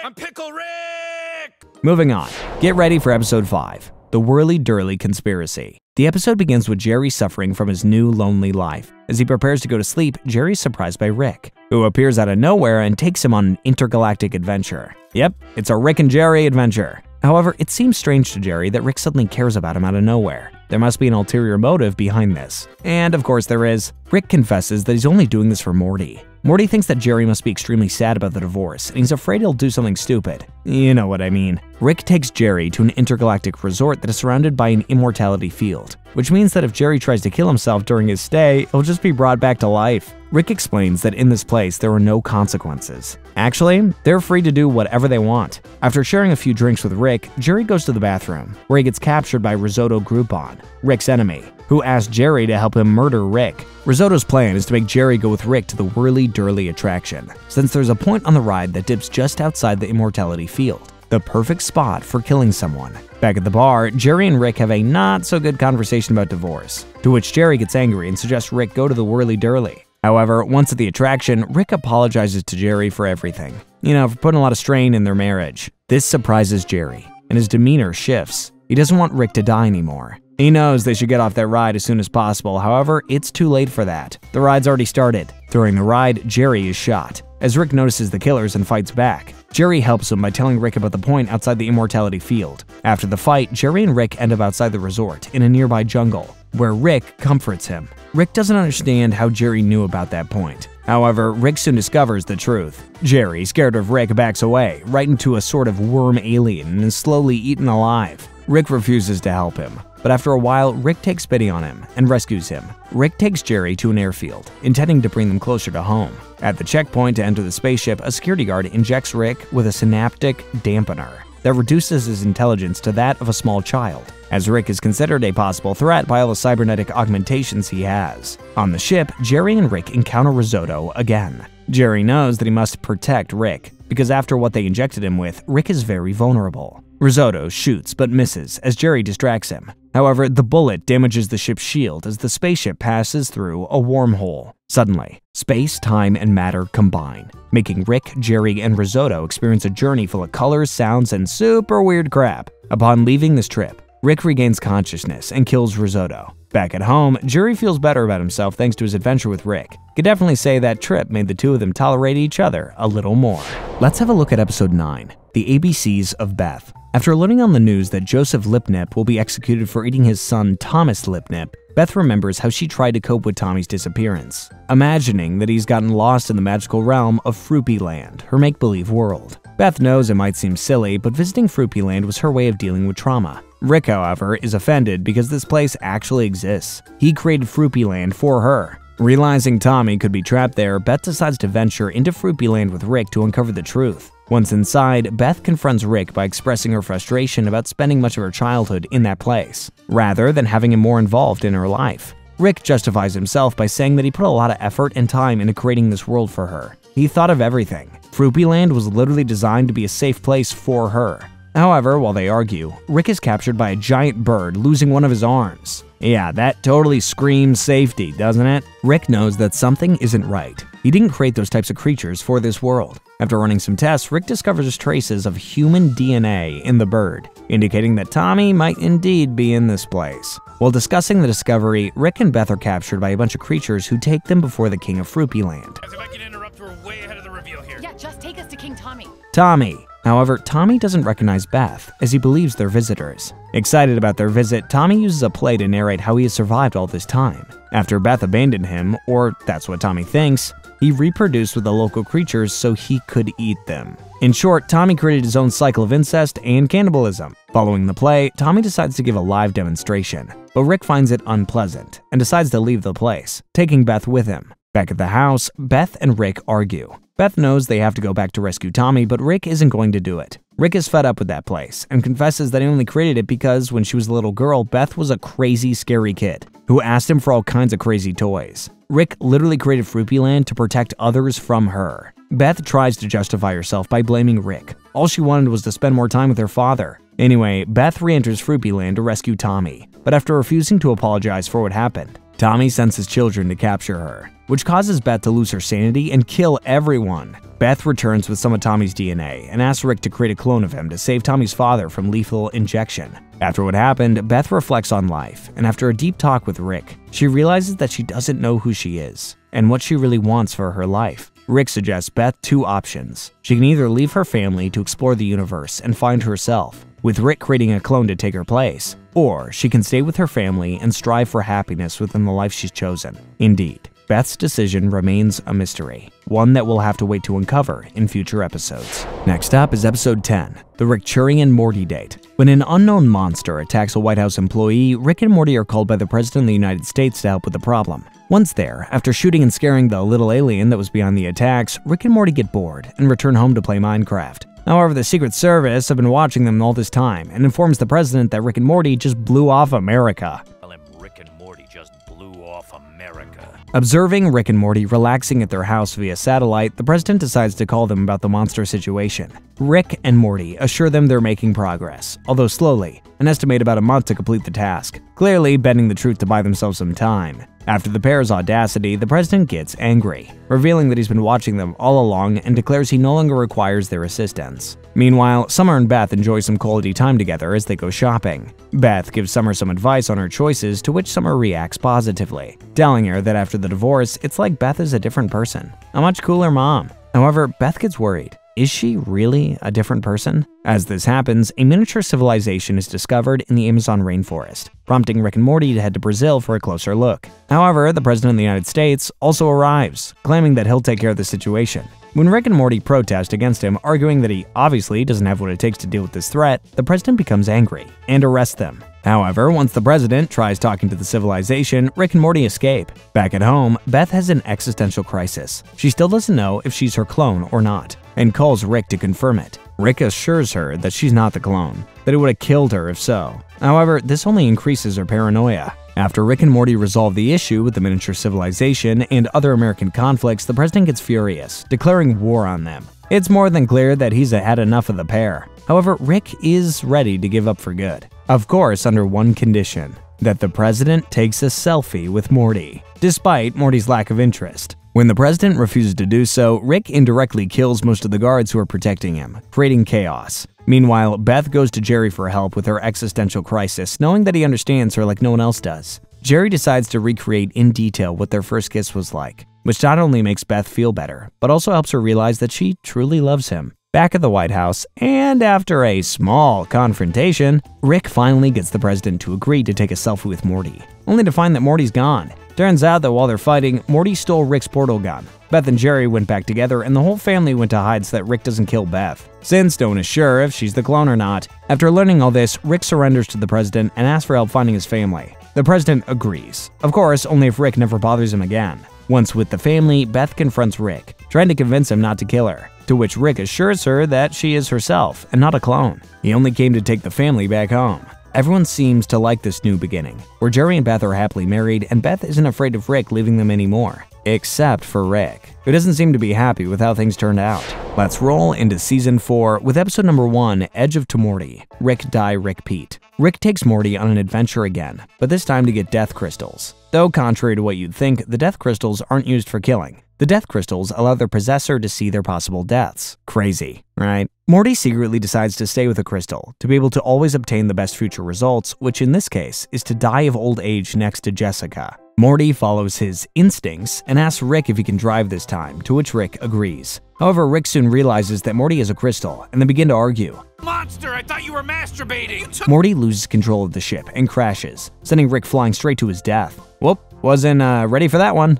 I'm Pickle Rick! Moving on, get ready for Episode 5, The Whirly-Durly Conspiracy. The episode begins with Jerry suffering from his new lonely life. As he prepares to go to sleep, Jerry is surprised by Rick, who appears out of nowhere and takes him on an intergalactic adventure. Yep, it's a Rick and Jerry adventure. However, it seems strange to Jerry that Rick suddenly cares about him out of nowhere. There must be an ulterior motive behind this. And of course there is. Rick confesses that he's only doing this for Morty. Morty thinks that Jerry must be extremely sad about the divorce, and he's afraid he'll do something stupid. You know what I mean. Rick takes Jerry to an intergalactic resort that is surrounded by an immortality field, which means that if Jerry tries to kill himself during his stay, he'll just be brought back to life. Rick explains that in this place there are no consequences. Actually, they're free to do whatever they want. After sharing a few drinks with Rick, Jerry goes to the bathroom, where he gets captured by Risotto Groupon, Rick's enemy, who asks Jerry to help him murder Rick. Risotto's plan is to make Jerry go with Rick to the Whirly-Durly attraction, since there's a point on the ride that dips just outside the immortality field, the perfect spot for killing someone. Back at the bar, Jerry and Rick have a not-so-good conversation about divorce, to which Jerry gets angry and suggests Rick go to the Whirly-Durly. However, once at the attraction, Rick apologizes to Jerry for everything. For putting a lot of strain in their marriage. This surprises Jerry, and his demeanor shifts. He doesn't want Rick to die anymore. He knows they should get off that ride as soon as possible, however, it's too late for that. The ride's already started. During the ride, Jerry is shot, as Rick notices the killers and fights back. Jerry helps him by telling Rick about the point outside the immortality field. After the fight, Jerry and Rick end up outside the resort, in a nearby jungle, where Rick comforts him. Rick doesn't understand how Jerry knew about that point. However, Rick soon discovers the truth. Jerry, scared of Rick, backs away, right into a sort of worm alien and is slowly eaten alive. Rick refuses to help him, but after a while, Rick takes pity on him and rescues him. Rick takes Jerry to an airfield, intending to bring them closer to home. At the checkpoint to enter the spaceship, a security guard injects Rick with a synaptic dampener that reduces his intelligence to that of a small child, as Rick is considered a possible threat by all the cybernetic augmentations he has. On the ship, Jerry and Rick encounter Risotto again. Jerry knows that he must protect Rick, because after what they injected him with, Rick is very vulnerable. Risotto shoots but misses as Jerry distracts him. However, the bullet damages the ship's shield as the spaceship passes through a wormhole. Suddenly, space, time, and matter combine, making Rick, Jerry, and Risotto experience a journey full of colors, sounds, and super weird crap. Upon leaving this trip, Rick regains consciousness and kills Risotto. Back at home, Jerry feels better about himself thanks to his adventure with Rick. Could definitely say that trip made the two of them tolerate each other a little more. Let's have a look at Episode 9, The ABCs of Beth. After learning on the news that Joseph Lipnip will be executed for eating his son Thomas Lipnip, Beth remembers how she tried to cope with Tommy's disappearance, imagining that he's gotten lost in the magical realm of Fruipy Land, her make-believe world. Beth knows it might seem silly, but visiting Fruipy Land was her way of dealing with trauma. Rick, however, is offended because this place actually exists. He created Fruipy Land for her. Realizing Tommy could be trapped there, Beth decides to venture into Fruipy Land with Rick to uncover the truth. Once inside, Beth confronts Rick by expressing her frustration about spending much of her childhood in that place, rather than having him more involved in her life. Rick justifies himself by saying that he put a lot of effort and time into creating this world for her. He thought of everything. Fruipy Land was literally designed to be a safe place for her. However, while they argue, Rick is captured by a giant bird, losing one of his arms. Yeah, that totally screams safety, doesn't it? Rick knows that something isn't right. He didn't create those types of creatures for this world. After running some tests, Rick discovers traces of human DNA in the bird, indicating that Tommy might indeed be in this place. While discussing the discovery, Rick and Beth are captured by a bunch of creatures who take them before the King of Fruity Land. As if I can interrupt, we're way ahead of the reveal here. Yeah, just take us to King Tommy. Tommy. However, Tommy doesn't recognize Beth, as he believes they're visitors. Excited about their visit, Tommy uses a play to narrate how he has survived all this time. After Beth abandoned him, or that's what Tommy thinks, he reproduced with the local creatures so he could eat them. In short, Tommy created his own cycle of incest and cannibalism. Following the play, Tommy decides to give a live demonstration, but Rick finds it unpleasant and decides to leave the place, taking Beth with him. Back at the house, Beth and Rick argue. Beth knows they have to go back to rescue Tommy, but Rick isn't going to do it. Rick is fed up with that place and confesses that he only created it because when she was a little girl, Beth was a crazy, scary kid who asked him for all kinds of crazy toys. Rick literally created Fruityland to protect others from her. Beth tries to justify herself by blaming Rick. All she wanted was to spend more time with her father. Anyway, Beth re-enters Fruityland to rescue Tommy, but after refusing to apologize for what happened, Tommy sends his children to capture her, which causes Beth to lose her sanity and kill everyone. Beth returns with some of Tommy's DNA and asks Rick to create a clone of him to save Tommy's father from lethal injection. After what happened, Beth reflects on life, and after a deep talk with Rick, she realizes that she doesn't know who she is and what she really wants for her life. Rick suggests Beth two options. She can either leave her family to explore the universe and find herself, with Rick creating a clone to take her place, or she can stay with her family and strive for happiness within the life she's chosen. Indeed, Beth's decision remains a mystery, one that we'll have to wait to uncover in future episodes. Next up is episode 10, the Rick and Morty date. When an unknown monster attacks a White House employee, Rick and Morty are called by the President of the United States to help with the problem. Once there, after shooting and scaring the little alien that was behind the attacks, Rick and Morty get bored and return home to play Minecraft. However, the Secret Service have been watching them all this time and informs the president that Rick and Morty just blew off America. Tell him Rick and Morty just blew off America. Observing Rick and Morty relaxing at their house via satellite, the president decides to call them about the monster situation. Rick and Morty assure them they're making progress, although slowly, and estimate about a month to complete the task, clearly bending the truth to buy themselves some time. After the pair's audacity, the president gets angry, revealing that he's been watching them all along and declares he no longer requires their assistance. Meanwhile, Summer and Beth enjoy some quality time together as they go shopping. Beth gives Summer some advice on her choices, to which Summer reacts positively, telling her that after the divorce, it's like Beth is a different person, a much cooler mom. However, Beth gets worried. Is she really a different person? As this happens, a miniature civilization is discovered in the Amazon rainforest, prompting Rick and Morty to head to Brazil for a closer look. However, the President of the United States also arrives, claiming that he'll take care of the situation. When Rick and Morty protest against him, arguing that he obviously doesn't have what it takes to deal with this threat, the president becomes angry and arrests them. However, once the president tries talking to the civilization, Rick and Morty escape. Back at home, Beth has an existential crisis. She still doesn't know if she's her clone or not, and calls Rick to confirm it. Rick assures her that she's not the clone, that it would have killed her if so. However, this only increases her paranoia. After Rick and Morty resolve the issue with the miniature civilization and other American conflicts, the president gets furious, declaring war on them. It's more than clear that he's had enough of the pair. However, Rick is ready to give up for good. Of course, under one condition, that the president takes a selfie with Morty, despite Morty's lack of interest. When the president refuses to do so, Rick indirectly kills most of the guards who are protecting him, creating chaos. Meanwhile, Beth goes to Jerry for help with her existential crisis, knowing that he understands her like no one else does. Jerry decides to recreate in detail what their first kiss was like, which not only makes Beth feel better, but also helps her realize that she truly loves him. Back at the White House, and after a small confrontation, Rick finally gets the president to agree to take a selfie with Morty, only to find that Morty's gone. Turns out that while they're fighting, Morty stole Rick's portal gun. Beth and Jerry went back together, and the whole family went to hide so that Rick doesn't kill Beth, since no one is sure if she's the clone or not. After learning all this, Rick surrenders to the president and asks for help finding his family. The president agrees, of course, only if Rick never bothers him again. Once with the family, Beth confronts Rick, trying to convince him not to kill her, to which Rick assures her that she is herself and not a clone. He only came to take the family back home. Everyone seems to like this new beginning, where Jerry and Beth are happily married and Beth isn't afraid of Rick leaving them anymore. Except for Rick, who doesn't seem to be happy with how things turned out. Let's roll into Season 4 with episode number 1, Edge of Tomorty, Rick Die Rick Pete. Rick takes Morty on an adventure again, but this time to get death crystals. Though contrary to what you'd think, the death crystals aren't used for killing. The death crystals allow their possessor to see their possible deaths. Crazy, right? Morty secretly decides to stay with a crystal to be able to always obtain the best future results, which in this case is to die of old age next to Jessica. Morty follows his instincts and asks Rick if he can drive this time, to which Rick agrees. However, Rick soon realizes that Morty is a crystal, and they begin to argue. Monster, I thought you were masturbating! Morty loses control of the ship and crashes, sending Rick flying straight to his death. Whoop, wasn't ready for that one.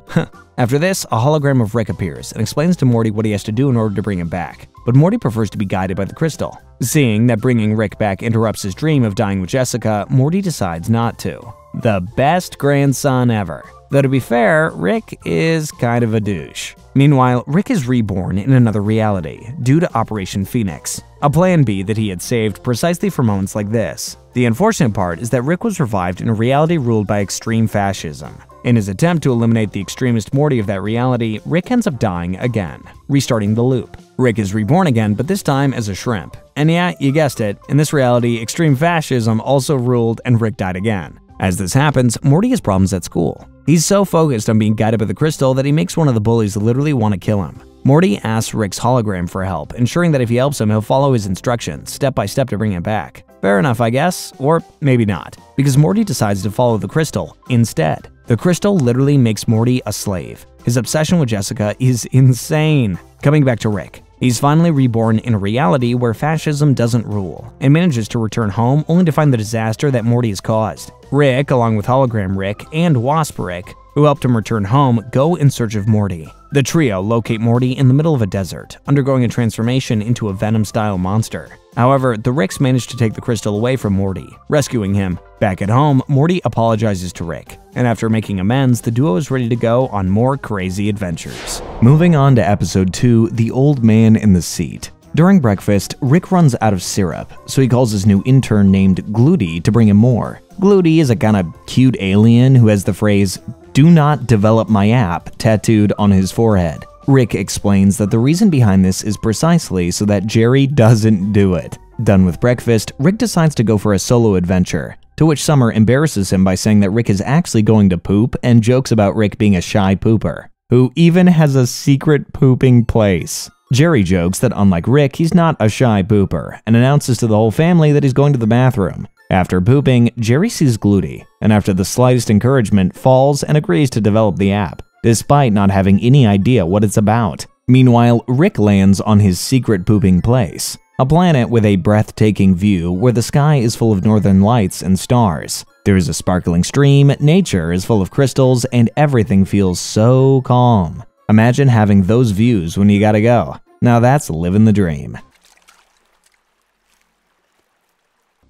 After this, a hologram of Rick appears and explains to Morty what he has to do in order to bring him back, but Morty prefers to be guided by the crystal. Seeing that bringing Rick back interrupts his dream of dying with Jessica, Morty decides not to. The best grandson ever. Though to be fair, Rick is kind of a douche. Meanwhile, Rick is reborn in another reality due to Operation Phoenix, a plan B that he had saved precisely for moments like this. The unfortunate part is that Rick was revived in a reality ruled by extreme fascism. In his attempt to eliminate the extremist Morty of that reality, Rick ends up dying again, restarting the loop. Rick is reborn again, but this time as a shrimp. And yeah, you guessed it, in this reality, extreme fascism also ruled and Rick died again. As this happens, Morty has problems at school. He's so focused on being guided by the crystal that he makes one of the bullies literally want to kill him. Morty asks Rick's hologram for help, ensuring that if he helps him, he'll follow his instructions step by step to bring him back. Fair enough, I guess, or maybe not, because Morty decides to follow the crystal instead. The crystal literally makes Morty a slave. His obsession with Jessica is insane. Coming back to Rick. He's finally reborn in a reality where fascism doesn't rule, and manages to return home only to find the disaster that Morty has caused. Rick, along with Hologram Rick and Wasp Rick, who helped him return home, go in search of Morty. The trio locate Morty in the middle of a desert, undergoing a transformation into a Venom-style monster. However, the Ricks manage to take the crystal away from Morty, rescuing him. Back at home, Morty apologizes to Rick, and after making amends, the duo is ready to go on more crazy adventures. Moving on to episode 2, The Old Man in the Seat. During breakfast, Rick runs out of syrup, so he calls his new intern named Gluty to bring him more. Gluty is a kinda cute alien who has the phrase, "Do not develop my app," tattooed on his forehead. Rick explains that the reason behind this is precisely so that Jerry doesn't do it. Done with breakfast, Rick decides to go for a solo adventure, to which Summer embarrasses him by saying that Rick is actually going to poop and jokes about Rick being a shy pooper, who even has a secret pooping place. Jerry jokes that unlike Rick, he's not a shy pooper, and announces to the whole family that he's going to the bathroom. After pooping, Jerry sees Gluty, and after the slightest encouragement, falls and agrees to develop the app, despite not having any idea what it's about. Meanwhile, Rick lands on his secret pooping place, a planet with a breathtaking view where the sky is full of northern lights and stars. There is a sparkling stream, nature is full of crystals, and everything feels so calm. Imagine having those views when you gotta go. Now that's living the dream.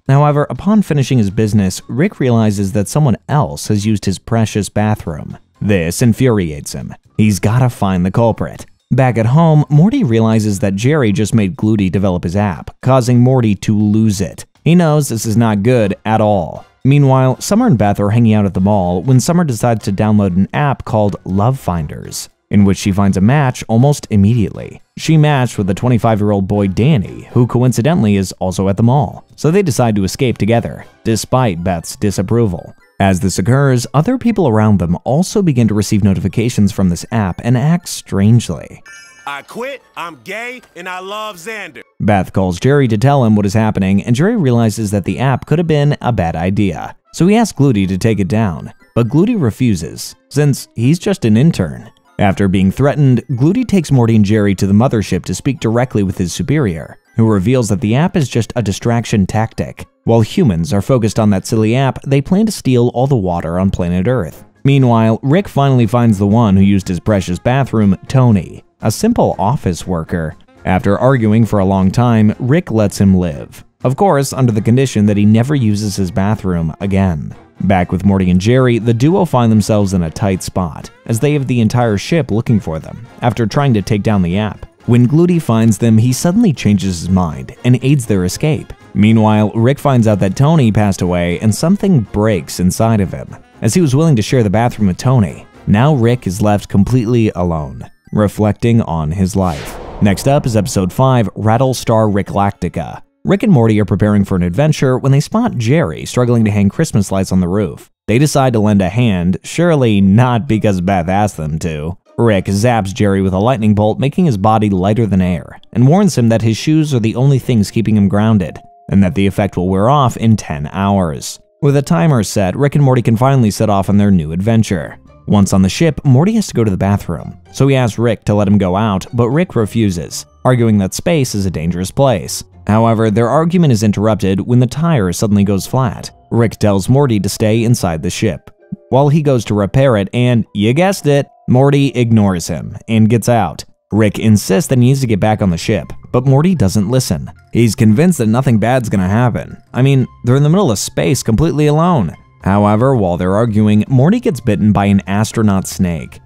However, upon finishing his business, Rick realizes that someone else has used his precious bathroom. This infuriates him. He's gotta find the culprit. Back at home, Morty realizes that Jerry just made Gluty develop his app, causing Morty to lose it. He knows this is not good at all. Meanwhile, Summer and Beth are hanging out at the mall when Summer decides to download an app called Love Finders, in which she finds a match almost immediately. She matched with a 25-year-old boy Danny, who coincidentally is also at the mall, so they decide to escape together, despite Beth's disapproval. As this occurs, other people around them also begin to receive notifications from this app and act strangely. I quit, I'm gay, and I love Xander. Beth calls Jerry to tell him what is happening, and Jerry realizes that the app could have been a bad idea, so he asks Gluty to take it down, but Gluty refuses, since he's just an intern. After being threatened, Gluty takes Morty and Jerry to the mothership to speak directly with his superior, who reveals that the app is just a distraction tactic. While humans are focused on that silly app, they plan to steal all the water on planet Earth. Meanwhile, Rick finally finds the one who used his precious bathroom, Tony, a simple office worker. After arguing for a long time, Rick lets him live. Of course, under the condition that he never uses his bathroom again. Back with Morty and Jerry, the duo find themselves in a tight spot, as they have the entire ship looking for them, after trying to take down the app. When Gluty finds them, he suddenly changes his mind and aids their escape. Meanwhile, Rick finds out that Tony passed away and something breaks inside of him, as he was willing to share the bathroom with Tony. Now Rick is left completely alone, reflecting on his life. Next up is episode 5, Rattlestar Ricklactica. Rick and Morty are preparing for an adventure when they spot Jerry struggling to hang Christmas lights on the roof. They decide to lend a hand, surely not because Beth asked them to. Rick zaps Jerry with a lightning bolt, making his body lighter than air, and warns him that his shoes are the only things keeping him grounded, and that the effect will wear off in 10 hours. With a timer set, Rick and Morty can finally set off on their new adventure. Once on the ship, Morty has to go to the bathroom, so he asks Rick to let him go out, but Rick refuses, arguing that space is a dangerous place. However, their argument is interrupted when the tire suddenly goes flat. Rick tells Morty to stay inside the ship, while he goes to repair it, and, you guessed it, Morty ignores him and gets out. Rick insists that he needs to get back on the ship, but Morty doesn't listen. He's convinced that nothing bad's gonna happen. I mean, they're in the middle of space completely alone. However, while they're arguing, Morty gets bitten by an astronaut snake.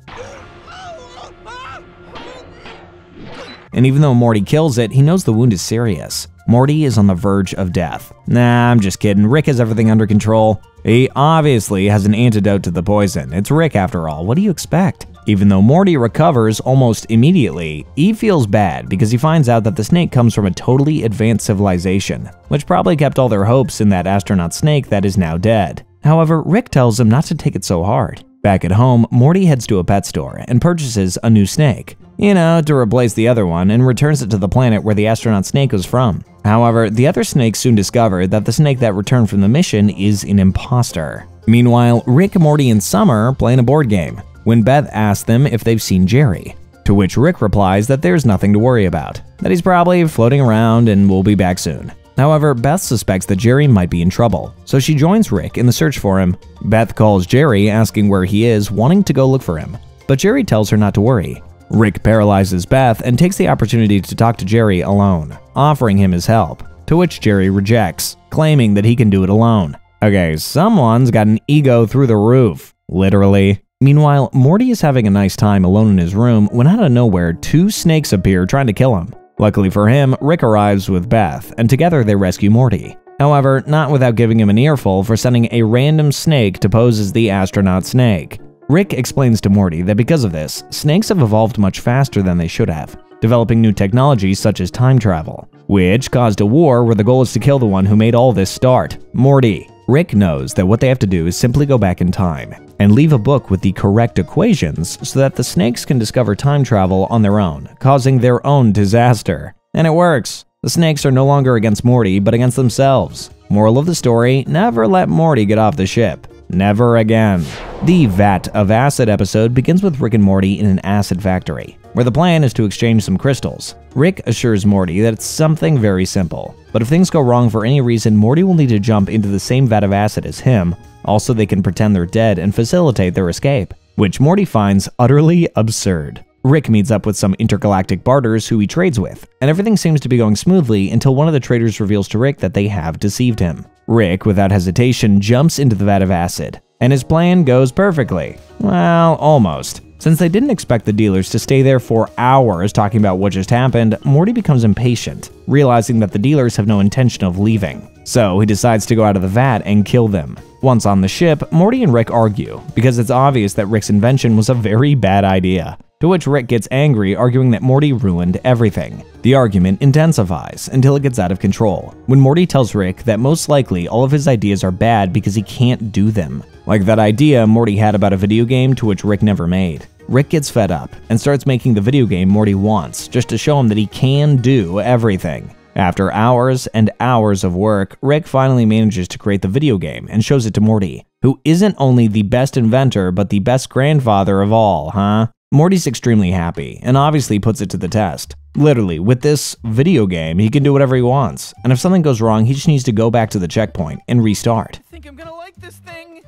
And even though Morty kills it, he knows the wound is serious. Morty is on the verge of death. Nah, I'm just kidding. Rick has everything under control. He obviously has an antidote to the poison. It's Rick after all. What do you expect? Even though Morty recovers almost immediately, he feels bad because he finds out that the snake comes from a totally advanced civilization, which probably kept all their hopes in that astronaut snake that is now dead. However, Rick tells him not to take it so hard. Back at home, Morty heads to a pet store and purchases a new snake, to replace the other one, and returns it to the planet where the astronaut snake was from. However, the other snakes soon discover that the snake that returned from the mission is an imposter. Meanwhile, Rick, Morty, and Summer are playing a board game when Beth asks them if they've seen Jerry, to which Rick replies that there's nothing to worry about, that he's probably floating around and will be back soon. However, Beth suspects that Jerry might be in trouble, so she joins Rick in the search for him. Beth calls Jerry, asking where he is, wanting to go look for him, but Jerry tells her not to worry. Rick paralyzes Beth and takes the opportunity to talk to Jerry alone, offering him his help, to which Jerry rejects, claiming that he can do it alone. Okay, someone's got an ego through the roof, literally. Meanwhile, Morty is having a nice time alone in his room when out of nowhere 2 snakes appear trying to kill him. Luckily for him, Rick arrives with Beth, and together they rescue Morty. However, not without giving him an earful for sending a random snake to pose as the astronaut snake. Rick explains to Morty that because of this, snakes have evolved much faster than they should have, developing new technologies such as time travel, which caused a war where the goal is to kill the one who made all this start, Morty. Rick knows that what they have to do is simply go back in time and leave a book with the correct equations so that the snakes can discover time travel on their own, causing their own disaster. And it works. The snakes are no longer against Morty, but against themselves. Moral of the story, never let Morty get off the ship. Never again. The Vat of Acid episode begins with Rick and Morty in an acid factory, where the plan is to exchange some crystals. Rick assures Morty that it's something very simple, but if things go wrong for any reason, Morty will need to jump into the same vat of acid as him. Also, they can pretend they're dead and facilitate their escape, which Morty finds utterly absurd. Rick meets up with some intergalactic barters who he trades with, and everything seems to be going smoothly until one of the traders reveals to Rick that they have deceived him. Rick, without hesitation, jumps into the vat of acid, and his plan goes perfectly. Well, almost. Since they didn't expect the dealers to stay there for hours talking about what just happened, Morty becomes impatient, realizing that the dealers have no intention of leaving. So he decides to go out of the vat and kill them. Once on the ship, Morty and Rick argue, because it's obvious that Rick's invention was a very bad idea, to which Rick gets angry, arguing that Morty ruined everything. The argument intensifies until it gets out of control, when Morty tells Rick that most likely all of his ideas are bad because he can't do them. Like that idea Morty had about a video game to which Rick never made. Rick gets fed up and starts making the video game Morty wants, just to show him that he can do everything. After hours and hours of work, Rick finally manages to create the video game and shows it to Morty, who isn't only the best inventor but the best grandfather of all, huh? Morty's extremely happy and obviously puts it to the test. Literally, with this video game, he can do whatever he wants, and if something goes wrong, he just needs to go back to the checkpoint and restart. I think I'm gonna like this thing.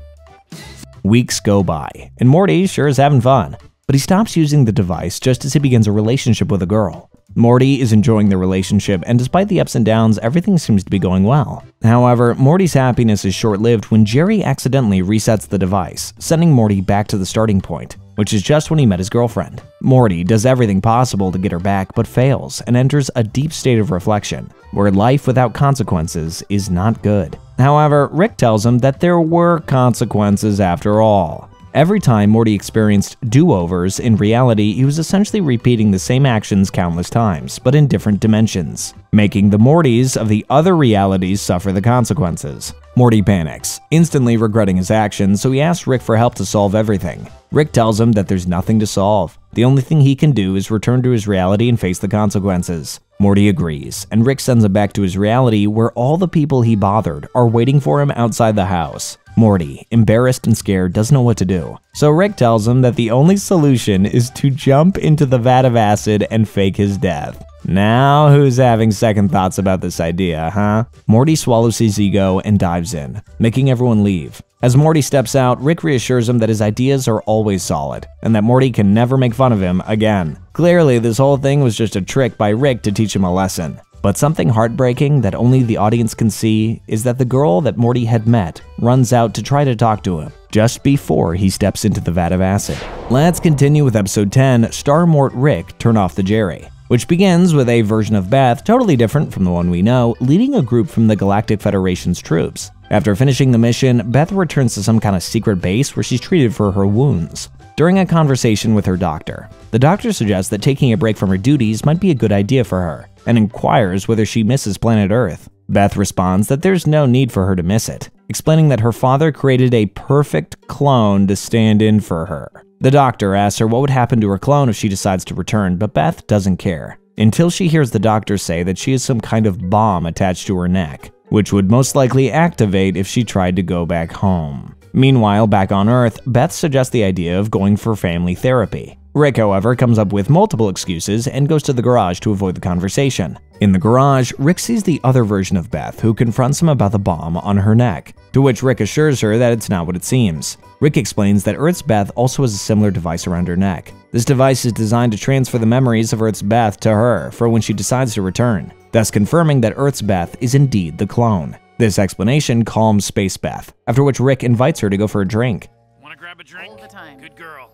Weeks go by, and Morty sure is having fun, but he stops using the device just as he begins a relationship with a girl. Morty is enjoying the relationship, and despite the ups and downs, everything seems to be going well. However, Morty's happiness is short-lived when Jerry accidentally resets the device, sending Morty back to the starting point. which is just when he met his girlfriend. Morty does everything possible to get her back but fails and enters a deep state of reflection, where life without consequences is not good. However, Rick tells him that there were consequences after all. Every time Morty experienced do-overs in reality, he was essentially repeating the same actions countless times, but in different dimensions, making the Mortys of the other realities suffer the consequences. Morty panics, instantly regretting his actions, so he asks Rick for help to solve everything. Rick tells him that there's nothing to solve. The only thing he can do is return to his reality and face the consequences. Morty agrees, and Rick sends him back to his reality where all the people he bothered are waiting for him outside the house. Morty, embarrassed and scared, doesn't know what to do. So Rick tells him that the only solution is to jump into the vat of acid and fake his death. Now who's having second thoughts about this idea, huh? Morty swallows his ego and dives in, making everyone leave. As Morty steps out, Rick reassures him that his ideas are always solid, and that Morty can never make fun of him again. Clearly, this whole thing was just a trick by Rick to teach him a lesson. But something heartbreaking that only the audience can see is that the girl that Morty had met runs out to try to talk to him just before he steps into the vat of acid. Let's continue with episode 10, Star Mort Rick Turn Off the Jerry, which begins with a version of Beth totally different from the one we know, leading a group from the Galactic Federation's troops. After finishing the mission, Beth returns to some kind of secret base where she's treated for her wounds. During a conversation with her doctor, the doctor suggests that taking a break from her duties might be a good idea for her, and inquires whether she misses planet Earth. Beth responds that there's no need for her to miss it, explaining that her father created a perfect clone to stand in for her. The doctor asks her what would happen to her clone if she decides to return, but Beth doesn't care, until she hears the doctor say that she has some kind of bomb attached to her neck, which would most likely activate if she tried to go back home. Meanwhile, back on Earth, Beth suggests the idea of going for family therapy. Rick, however, comes up with multiple excuses and goes to the garage to avoid the conversation. In the garage, Rick sees the other version of Beth, who confronts him about the bomb on her neck, to which Rick assures her that it's not what it seems. Rick explains that Earth's Beth also has a similar device around her neck. This device is designed to transfer the memories of Earth's Beth to her for when she decides to return, thus confirming that Earth's Beth is indeed the clone. This explanation calms Space Beth, after which Rick invites her to go for a drink. Wanna grab a drink? All the time. Good girl.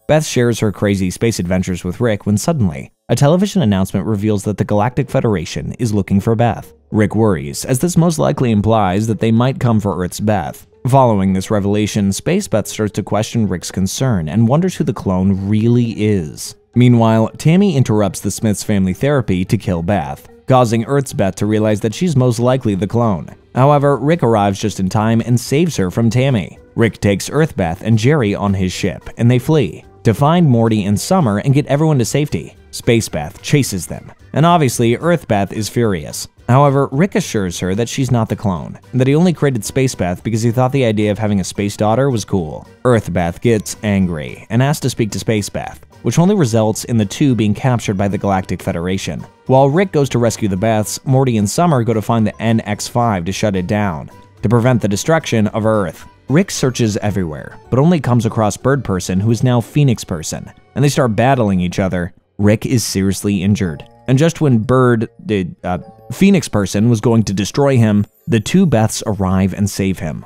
Beth shares her crazy space adventures with Rick when suddenly, a television announcement reveals that the Galactic Federation is looking for Beth. Rick worries, as this most likely implies that they might come for Earth's Beth. Following this revelation, Space Beth starts to question Rick's concern and wonders who the clone really is. Meanwhile, Tammy interrupts the Smiths' family therapy to kill Beth, causing Earth's Beth to realize that she's most likely the clone. However, Rick arrives just in time and saves her from Tammy. Rick takes Earth Beth and Jerry on his ship, and they flee to find Morty and Summer and get everyone to safety. Space Beth chases them, and obviously Earth Beth is furious. However, Rick assures her that she's not the clone, and that he only created Space Beth because he thought the idea of having a space daughter was cool. Earth Beth gets angry and asks to speak to Space Beth, which only results in the two being captured by the Galactic Federation. While Rick goes to rescue the Beths, Morty and Summer go to find the NX-5 to shut it down, to prevent the destruction of Earth. Rick searches everywhere, but only comes across Bird Person, who is now Phoenix Person, and they start battling each other. Rick is seriously injured, and just when Phoenix Person was going to destroy him, the two Beths arrive and save him.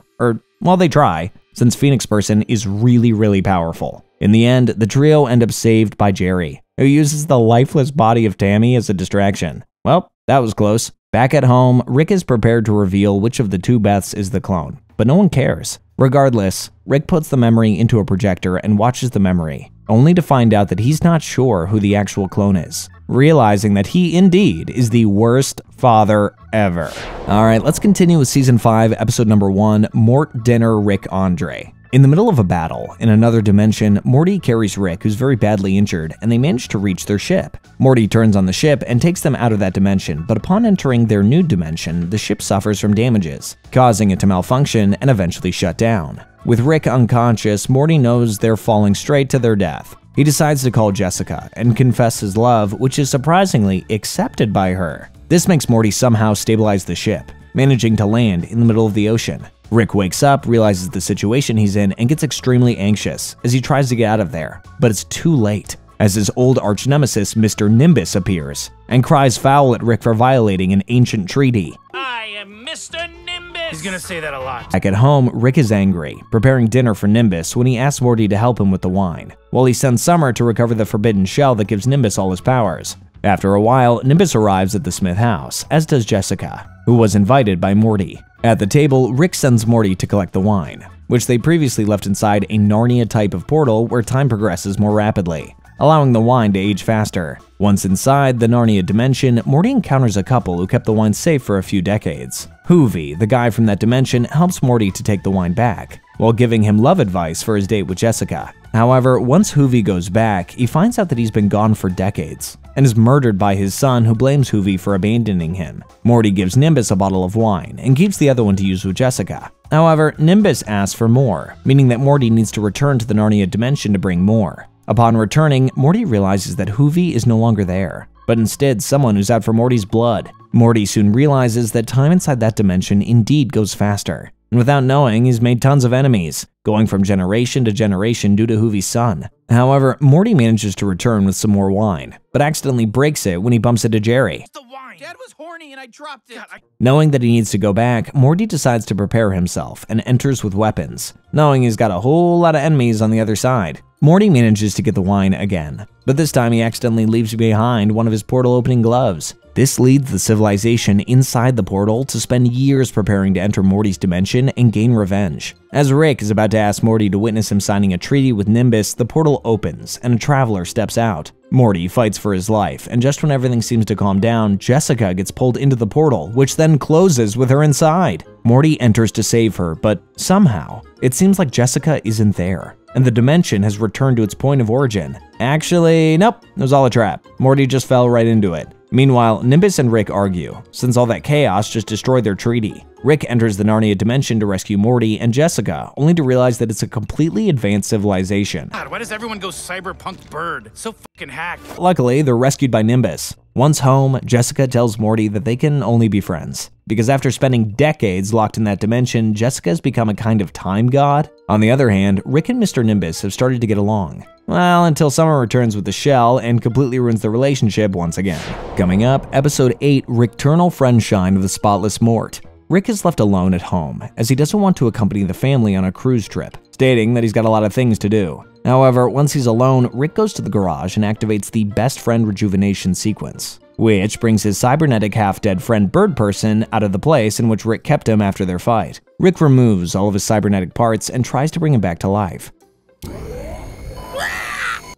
Well, they try, since Phoenix Person is really powerful. In the end, the trio end up saved by Jerry, who uses the lifeless body of Tammy as a distraction. Well, that was close. Back at home, Rick is prepared to reveal which of the two Beths is the clone, but no one cares. Regardless, Rick puts the memory into a projector and watches the memory, only to find out that he's not sure who the actual clone is, realizing that he indeed is the worst father ever. Alright, let's continue with Season 5, Episode number 1, Mort Dinner Rick Andre. In the middle of a battle, in another dimension, Morty carries Rick, who's very badly injured, and they manage to reach their ship. Morty turns on the ship and takes them out of that dimension, but upon entering their new dimension, the ship suffers from damages, causing it to malfunction and eventually shut down. With Rick unconscious, Morty knows they're falling straight to their death. He decides to call Jessica and confess his love, which is surprisingly accepted by her. This makes Morty somehow stabilize the ship, managing to land in the middle of the ocean. Rick wakes up, realizes the situation he's in, and gets extremely anxious as he tries to get out of there. But it's too late, as his old arch-nemesis Mr. Nimbus appears and cries foul at Rick for violating an ancient treaty. I am Mr. Nimbus! He's gonna say that a lot. Back at home, Rick is angry, preparing dinner for Nimbus when he asks Morty to help him with the wine, while he sends Summer to recover the forbidden shell that gives Nimbus all his powers. After a while, Nimbus arrives at the Smith house, as does Jessica, who was invited by Morty. At the table, Rick sends Morty to collect the wine, which they previously left inside a Narnia type of portal where time progresses more rapidly, allowing the wine to age faster. Once inside the Narnia dimension, Morty encounters a couple who kept the wine safe for a few decades. Hoovy, the guy from that dimension, helps Morty to take the wine back, while giving him love advice for his date with Jessica. However, once Hoovy goes back, he finds out that he's been gone for decades, and is murdered by his son, who blames Hoovy for abandoning him. Morty gives Nimbus a bottle of wine, and keeps the other one to use with Jessica. However, Nimbus asks for more, meaning that Morty needs to return to the Narnia dimension to bring more. Upon returning, Morty realizes that Hoovy is no longer there, but instead someone who's out for Morty's blood. Morty soon realizes that time inside that dimension indeed goes faster, and without knowing, he's made tons of enemies, going from generation to generation due to Hoovy's son. However, Morty manages to return with some more wine, but accidentally breaks it when he bumps into Jerry. The wine. Dad was horny and I dropped it. Knowing that he needs to go back, Morty decides to prepare himself and enters with weapons, knowing he's got a whole lot of enemies on the other side. Morty manages to get the wine again, but this time he accidentally leaves behind one of his portal opening gloves. This leads the civilization inside the portal to spend years preparing to enter Morty's dimension and gain revenge. As Rick is about to ask Morty to witness him signing a treaty with Nimbus, the portal opens and a traveler steps out. Morty fights for his life, and just when everything seems to calm down, Jessica gets pulled into the portal, which then closes with her inside. Morty enters to save her, but somehow, it seems like Jessica isn't there, and the dimension has returned to its point of origin. Actually, nope, it was all a trap. Morty just fell right into it. Meanwhile, Nimbus and Rick argue, since all that chaos just destroyed their treaty. Rick enters the Narnia dimension to rescue Morty and Jessica, only to realize that it's a completely advanced civilization. God, why does everyone go cyberpunk bird? So fucking hacked. Luckily, they're rescued by Nimbus. Once home, Jessica tells Morty that they can only be friends, because after spending decades locked in that dimension, Jessica has become a kind of time god. On the other hand, Rick and Mr. Nimbus have started to get along. Well, until Summer returns with the shell and completely ruins the relationship once again. Coming up, Episode 8, Rickternal Friendshine of the Spotless Mort. Rick is left alone at home, as he doesn't want to accompany the family on a cruise trip, stating that he's got a lot of things to do. However, once he's alone, Rick goes to the garage and activates the best friend rejuvenation sequence, which brings his cybernetic half-dead friend Bird Person out of the place in which Rick kept him after their fight. Rick removes all of his cybernetic parts and tries to bring him back to life.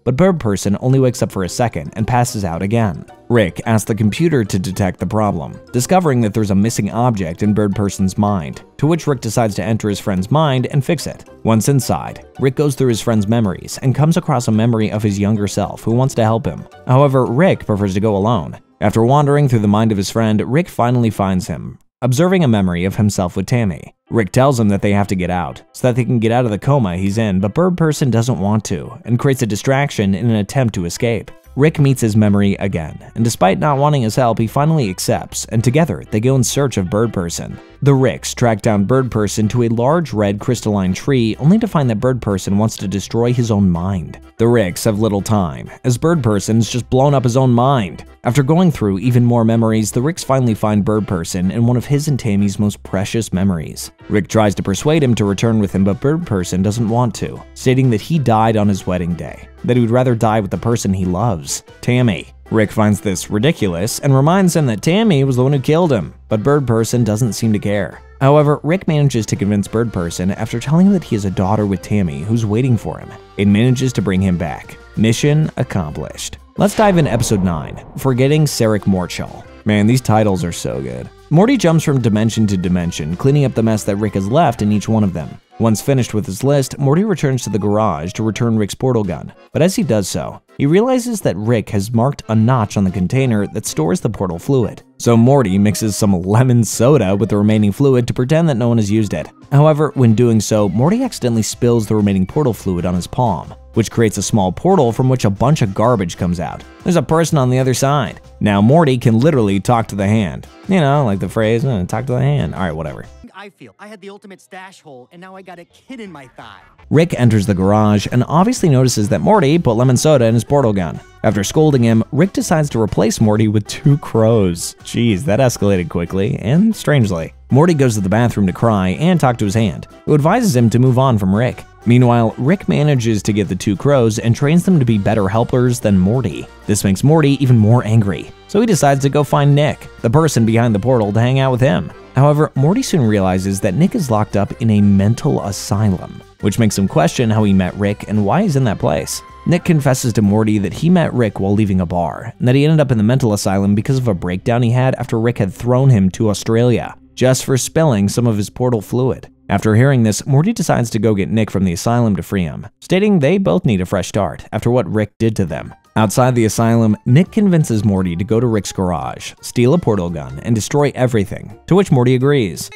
But Bird Person only wakes up for a second and passes out again. Rick asks the computer to detect the problem, discovering that there's a missing object in Bird Person's mind, to which Rick decides to enter his friend's mind and fix it. Once inside, Rick goes through his friend's memories and comes across a memory of his younger self who wants to help him. However, Rick prefers to go alone. After wandering through the mind of his friend, Rick finally finds him, observing a memory of himself with Tammy. Rick tells him that they have to get out, so that they can get out of the coma he's in, but Bird Person doesn't want to, and creates a distraction in an attempt to escape. Rick meets his memory again, and despite not wanting his help, he finally accepts, and together they go in search of Bird Person. The Ricks track down Bird Person to a large red crystalline tree, only to find that Bird Person wants to destroy his own mind. The Ricks have little time, as Bird Person's just blown up his own mind. After going through even more memories, the Ricks finally find Bird Person in one of his and Tammy's most precious memories. Rick tries to persuade him to return with him, but Bird Person doesn't want to, stating that he died on his wedding day, that he would rather die with the person he loves, Tammy. Rick finds this ridiculous and reminds him that Tammy was the one who killed him, but Bird Person doesn't seem to care. However, Rick manages to convince Bird Person after telling him that he has a daughter with Tammy who's waiting for him. It manages to bring him back. Mission accomplished. Let's dive into Episode 9, Forgetting Rick Mortshell. Man, these titles are so good. Morty jumps from dimension to dimension, cleaning up the mess that Rick has left in each one of them. Once finished with his list, Morty returns to the garage to return Rick's portal gun, but as he does so, he realizes that Rick has marked a notch on the container that stores the portal fluid. So Morty mixes some lemon soda with the remaining fluid to pretend that no one has used it. However, when doing so, Morty accidentally spills the remaining portal fluid on his palm, which creates a small portal from which a bunch of garbage comes out. There's a person on the other side. Now Morty can literally talk to the hand. You know, like the phrase, talk to the hand. Alright, whatever. I feel I had the ultimate stash hole, and now I got a kid in my thigh. Rick enters the garage and obviously notices that Morty put lemon soda in his portal gun. After scolding him, Rick decides to replace Morty with 2 crows. Jeez, that escalated quickly and strangely. Morty goes to the bathroom to cry and talk to his hand, who advises him to move on from Rick. Meanwhile, Rick manages to get the two crows and trains them to be better helpers than Morty. This makes Morty even more angry, so he decides to go find Nick, the person behind the portal, to hang out with him. However, Morty soon realizes that Nick is locked up in a mental asylum, which makes him question how he met Rick and why he's in that place. Nick confesses to Morty that he met Rick while leaving a bar, and that he ended up in the mental asylum because of a breakdown he had after Rick had thrown him to Australia, just for spilling some of his portal fluid. After hearing this, Morty decides to go get Nick from the asylum to free him, stating they both need a fresh start after what Rick did to them. Outside the asylum, Nick convinces Morty to go to Rick's garage, steal a portal gun, and destroy everything, to which Morty agrees.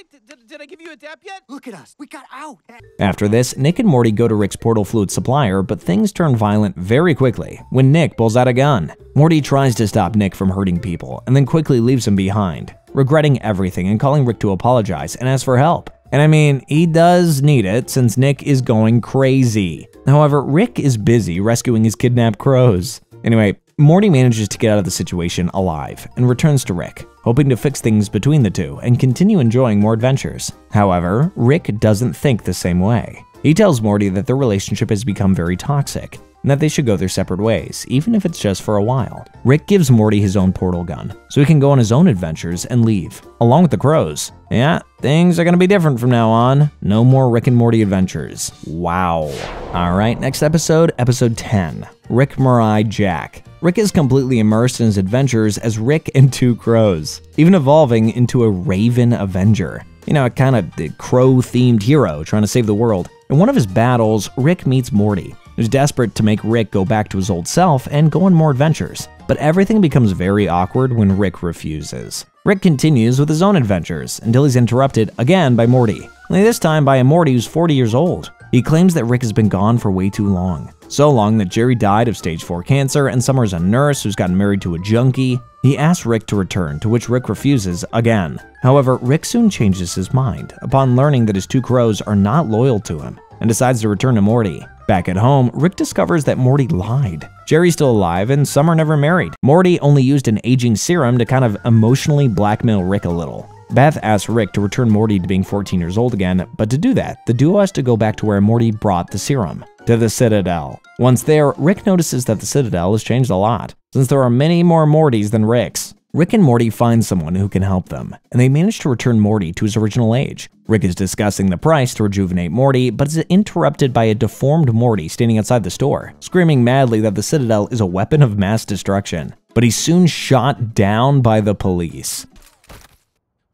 Did I give you a dap yet? Look at us. We got out. After this, Nick and Morty go to Rick's portal fluid supplier, but things turn violent very quickly when Nick pulls out a gun. Morty tries to stop Nick from hurting people and then quickly leaves him behind, regretting everything and calling Rick to apologize and ask for help. And I mean, he does need it since Nick is going crazy. However, Rick is busy rescuing his kidnapped crows. Anyway, Morty manages to get out of the situation alive and returns to Rick, hoping to fix things between the two and continue enjoying more adventures. However, Rick doesn't think the same way. He tells Morty that their relationship has become very toxic and that they should go their separate ways, even if it's just for a while. Rick gives Morty his own portal gun, so he can go on his own adventures and leave, along with the crows. Yeah, things are gonna be different from now on. No more Rick and Morty adventures. Wow. Alright, next episode, episode 10. Rick, Mirai, Jack. Rick is completely immersed in his adventures as Rick and two crows, even evolving into a Raven Avenger. You know, a kind of crow-themed hero trying to save the world. In one of his battles, Rick meets Morty, who's desperate to make Rick go back to his old self and go on more adventures. But everything becomes very awkward when Rick refuses. Rick continues with his own adventures until he's interrupted again by Morty, only this time by a Morty who's 40 years old. He claims that Rick has been gone for way too long. So long that Jerry died of stage 4 cancer and Summer's a nurse who's gotten married to a junkie. He asks Rick to return, to which Rick refuses again. However, Rick soon changes his mind upon learning that his two crows are not loyal to him and decides to return to Morty. Back at home, Rick discovers that Morty lied. Jerry's still alive and Summer never married. Morty only used an aging serum to kind of emotionally blackmail Rick a little. Beth asks Rick to return Morty to being 14 years old again, but to do that, the duo has to go back to where Morty brought the serum, to the Citadel. Once there, Rick notices that the Citadel has changed a lot, since there are many more Mortys than Ricks. Rick and Morty find someone who can help them, and they manage to return Morty to his original age. Rick is discussing the price to rejuvenate Morty, but is interrupted by a deformed Morty standing outside the store, screaming madly that the Citadel is a weapon of mass destruction. But he's soon shot down by the police.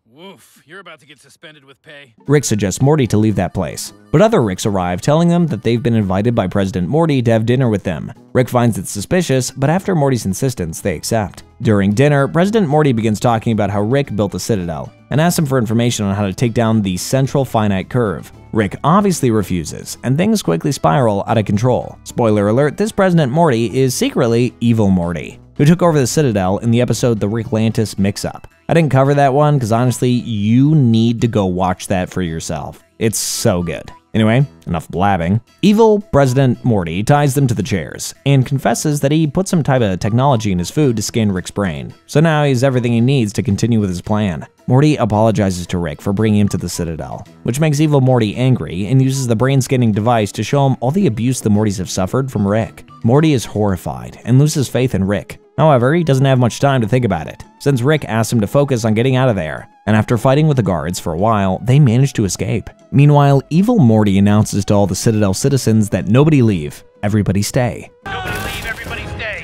Woof, you're about to get suspended with pay. Rick suggests Morty to leave that place, but other Ricks arrive telling them that they've been invited by President Morty to have dinner with them. Rick finds it suspicious, but after Morty's insistence, they accept. During dinner, President Morty begins talking about how Rick built the Citadel and asks him for information on how to take down the central finite curve. Rick obviously refuses, and things quickly spiral out of control. Spoiler alert, this President Morty is secretly Evil Morty, who took over the Citadel in the episode The Ricklantis Mix-Up. I didn't cover that one because honestly, you need to go watch that for yourself. It's so good. Anyway, enough blabbing. Evil President Morty ties them to the chairs and confesses that he put some type of technology in his food to scan Rick's brain. So now he has everything he needs to continue with his plan. Morty apologizes to Rick for bringing him to the Citadel, which makes Evil Morty angry and uses the brain scanning device to show him all the abuse the Mortys have suffered from Rick. Morty is horrified and loses faith in Rick. However, he doesn't have much time to think about it, since Rick asks him to focus on getting out of there. And after fighting with the guards for a while, they manage to escape. Meanwhile, Evil Morty announces to all the Citadel citizens that nobody leave, everybody stay. Nobody leave, everybody stay.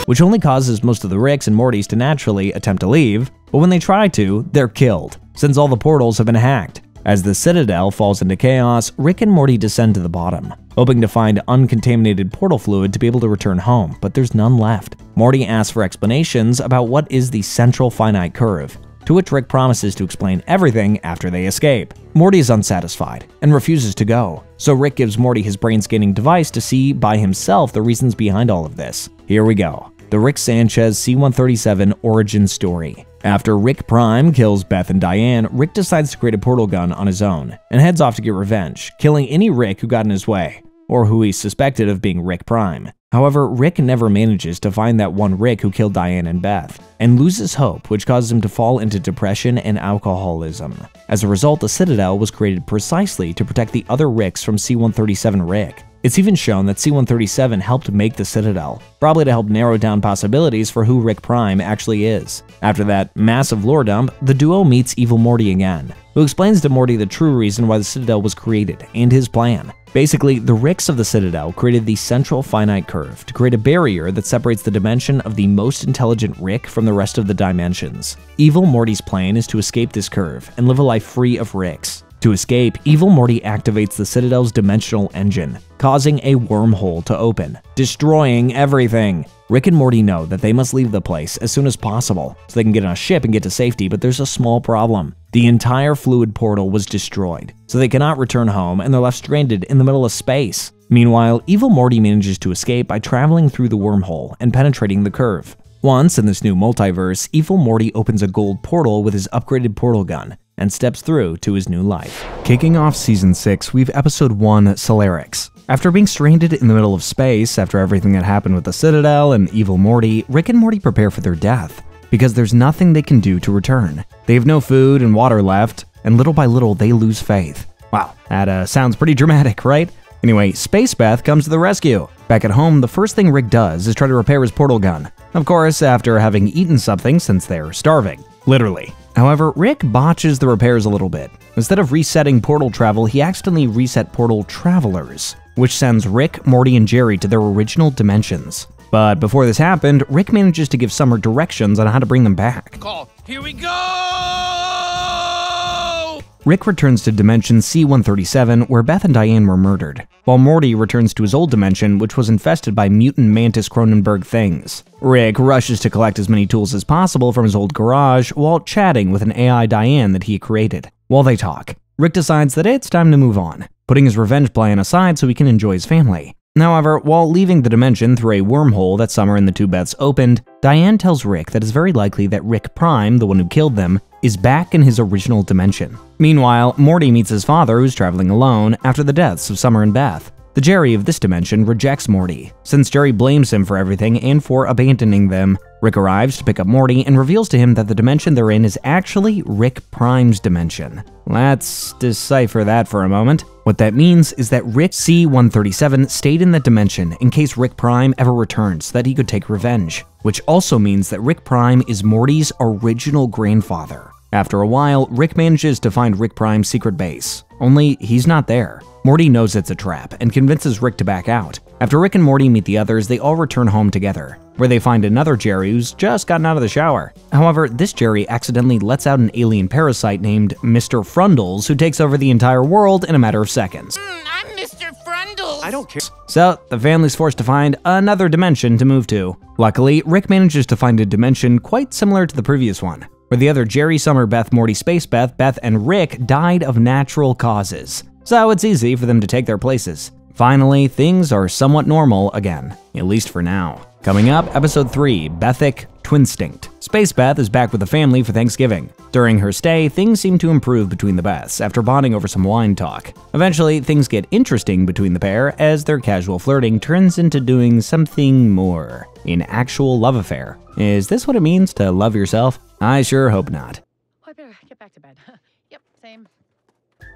Which only causes most of the Ricks and Mortys to naturally attempt to leave, but when they try to, they're killed, since all the portals have been hacked. As the Citadel falls into chaos, Rick and Morty descend to the bottom, hoping to find uncontaminated portal fluid to be able to return home, but there's none left. Morty asks for explanations about what is the central finite curve, to which Rick promises to explain everything after they escape. Morty is unsatisfied and refuses to go, so Rick gives Morty his brain scanning device to see by himself the reasons behind all of this. Here we go. The Rick Sanchez C-137 origin story. After Rick Prime kills Beth and Diane, Rick decides to create a portal gun on his own and heads off to get revenge, killing any Rick who got in his way. or who he's suspected of being Rick Prime. However, Rick never manages to find that one Rick who killed Diane and Beth, and loses hope, which causes him to fall into depression and alcoholism. As a result, the Citadel was created precisely to protect the other Ricks from C-137 Rick. It's even shown that C-137 helped make the Citadel, probably to help narrow down possibilities for who Rick Prime actually is. After that massive lore dump, the duo meets Evil Morty again, who explains to Morty the true reason why the Citadel was created and his plan. Basically, the Ricks of the Citadel created the central finite curve to create a barrier that separates the dimension of the most intelligent Rick from the rest of the dimensions. Evil Morty's plan is to escape this curve and live a life free of Ricks. To escape, Evil Morty activates the Citadel's dimensional engine, causing a wormhole to open, destroying everything. Rick and Morty know that they must leave the place as soon as possible so they can get on a ship and get to safety, but there's a small problem. The entire fluid portal was destroyed, so they cannot return home and they're left stranded in the middle of space. Meanwhile, Evil Morty manages to escape by traveling through the wormhole and penetrating the curve. Once in this new multiverse, Evil Morty opens a gold portal with his upgraded portal gun and steps through to his new life. Kicking off Season 6, we've Episode 1, Solarix. After being stranded in the middle of space after everything that happened with the Citadel and Evil Morty, Rick and Morty prepare for their death, because there's nothing they can do to return. They have no food and water left, and little by little they lose faith. Wow, that sounds pretty dramatic, right? Anyway, Space Beth comes to the rescue. Back at home, the first thing Rick does is try to repair his portal gun. Of course, after having eaten something since they're starving. Literally. However, Rick botches the repairs a little bit. Instead of resetting portal travel, he accidentally reset portal travelers, which sends Rick, Morty, and Jerry to their original dimensions. But before this happened, Rick manages to give Summer directions on how to bring them back. Call. Here we go! Rick returns to dimension C-137, where Beth and Diane were murdered, while Morty returns to his old dimension, which was infested by mutant Mantis Cronenberg things. Rick rushes to collect as many tools as possible from his old garage while chatting with an AI Diane that he created. While they talk, Rick decides that it's time to move on, putting his revenge plan aside so he can enjoy his family. However, while leaving the dimension through a wormhole that Summer and the two Beths opened, Diane tells Rick that it's very likely that Rick Prime, the one who killed them, is back in his original dimension. Meanwhile, Morty meets his father, who's traveling alone after the deaths of Summer and Beth. The Jerry of this dimension rejects Morty, since Jerry blames him for everything and for abandoning them. Rick arrives to pick up Morty and reveals to him that the dimension they're in is actually Rick Prime's dimension. Let's decipher that for a moment. What that means is that Rick C-137 stayed in that dimension in case Rick Prime ever returns so that he could take revenge, which also means that Rick Prime is Morty's original grandfather. After a while, Rick manages to find Rick Prime's secret base, only he's not there. Morty knows it's a trap and convinces Rick to back out. After Rick and Morty meet the others, they all return home together, where they find another Jerry who's just gotten out of the shower. However, this Jerry accidentally lets out an alien parasite named Mr. Frundles, who takes over the entire world in a matter of seconds. I'm Mr. Frundles. I don't care. So, the family's forced to find another dimension to move to. Luckily, Rick manages to find a dimension quite similar to the previous one, where the other Jerry, Summer, Beth, Morty, Space Beth, Beth, and Rick died of natural causes. So it's easy for them to take their places. Finally, things are somewhat normal again, at least for now. Coming up, Episode 3, Bethic Twinstinct. Space Beth is back with the family for Thanksgiving. During her stay, things seem to improve between the Beths after bonding over some wine talk. Eventually, things get interesting between the pair as their casual flirting turns into doing something more, an actual love affair. Is this what it means to love yourself? I sure hope not. I better get back to bed. Yep, same.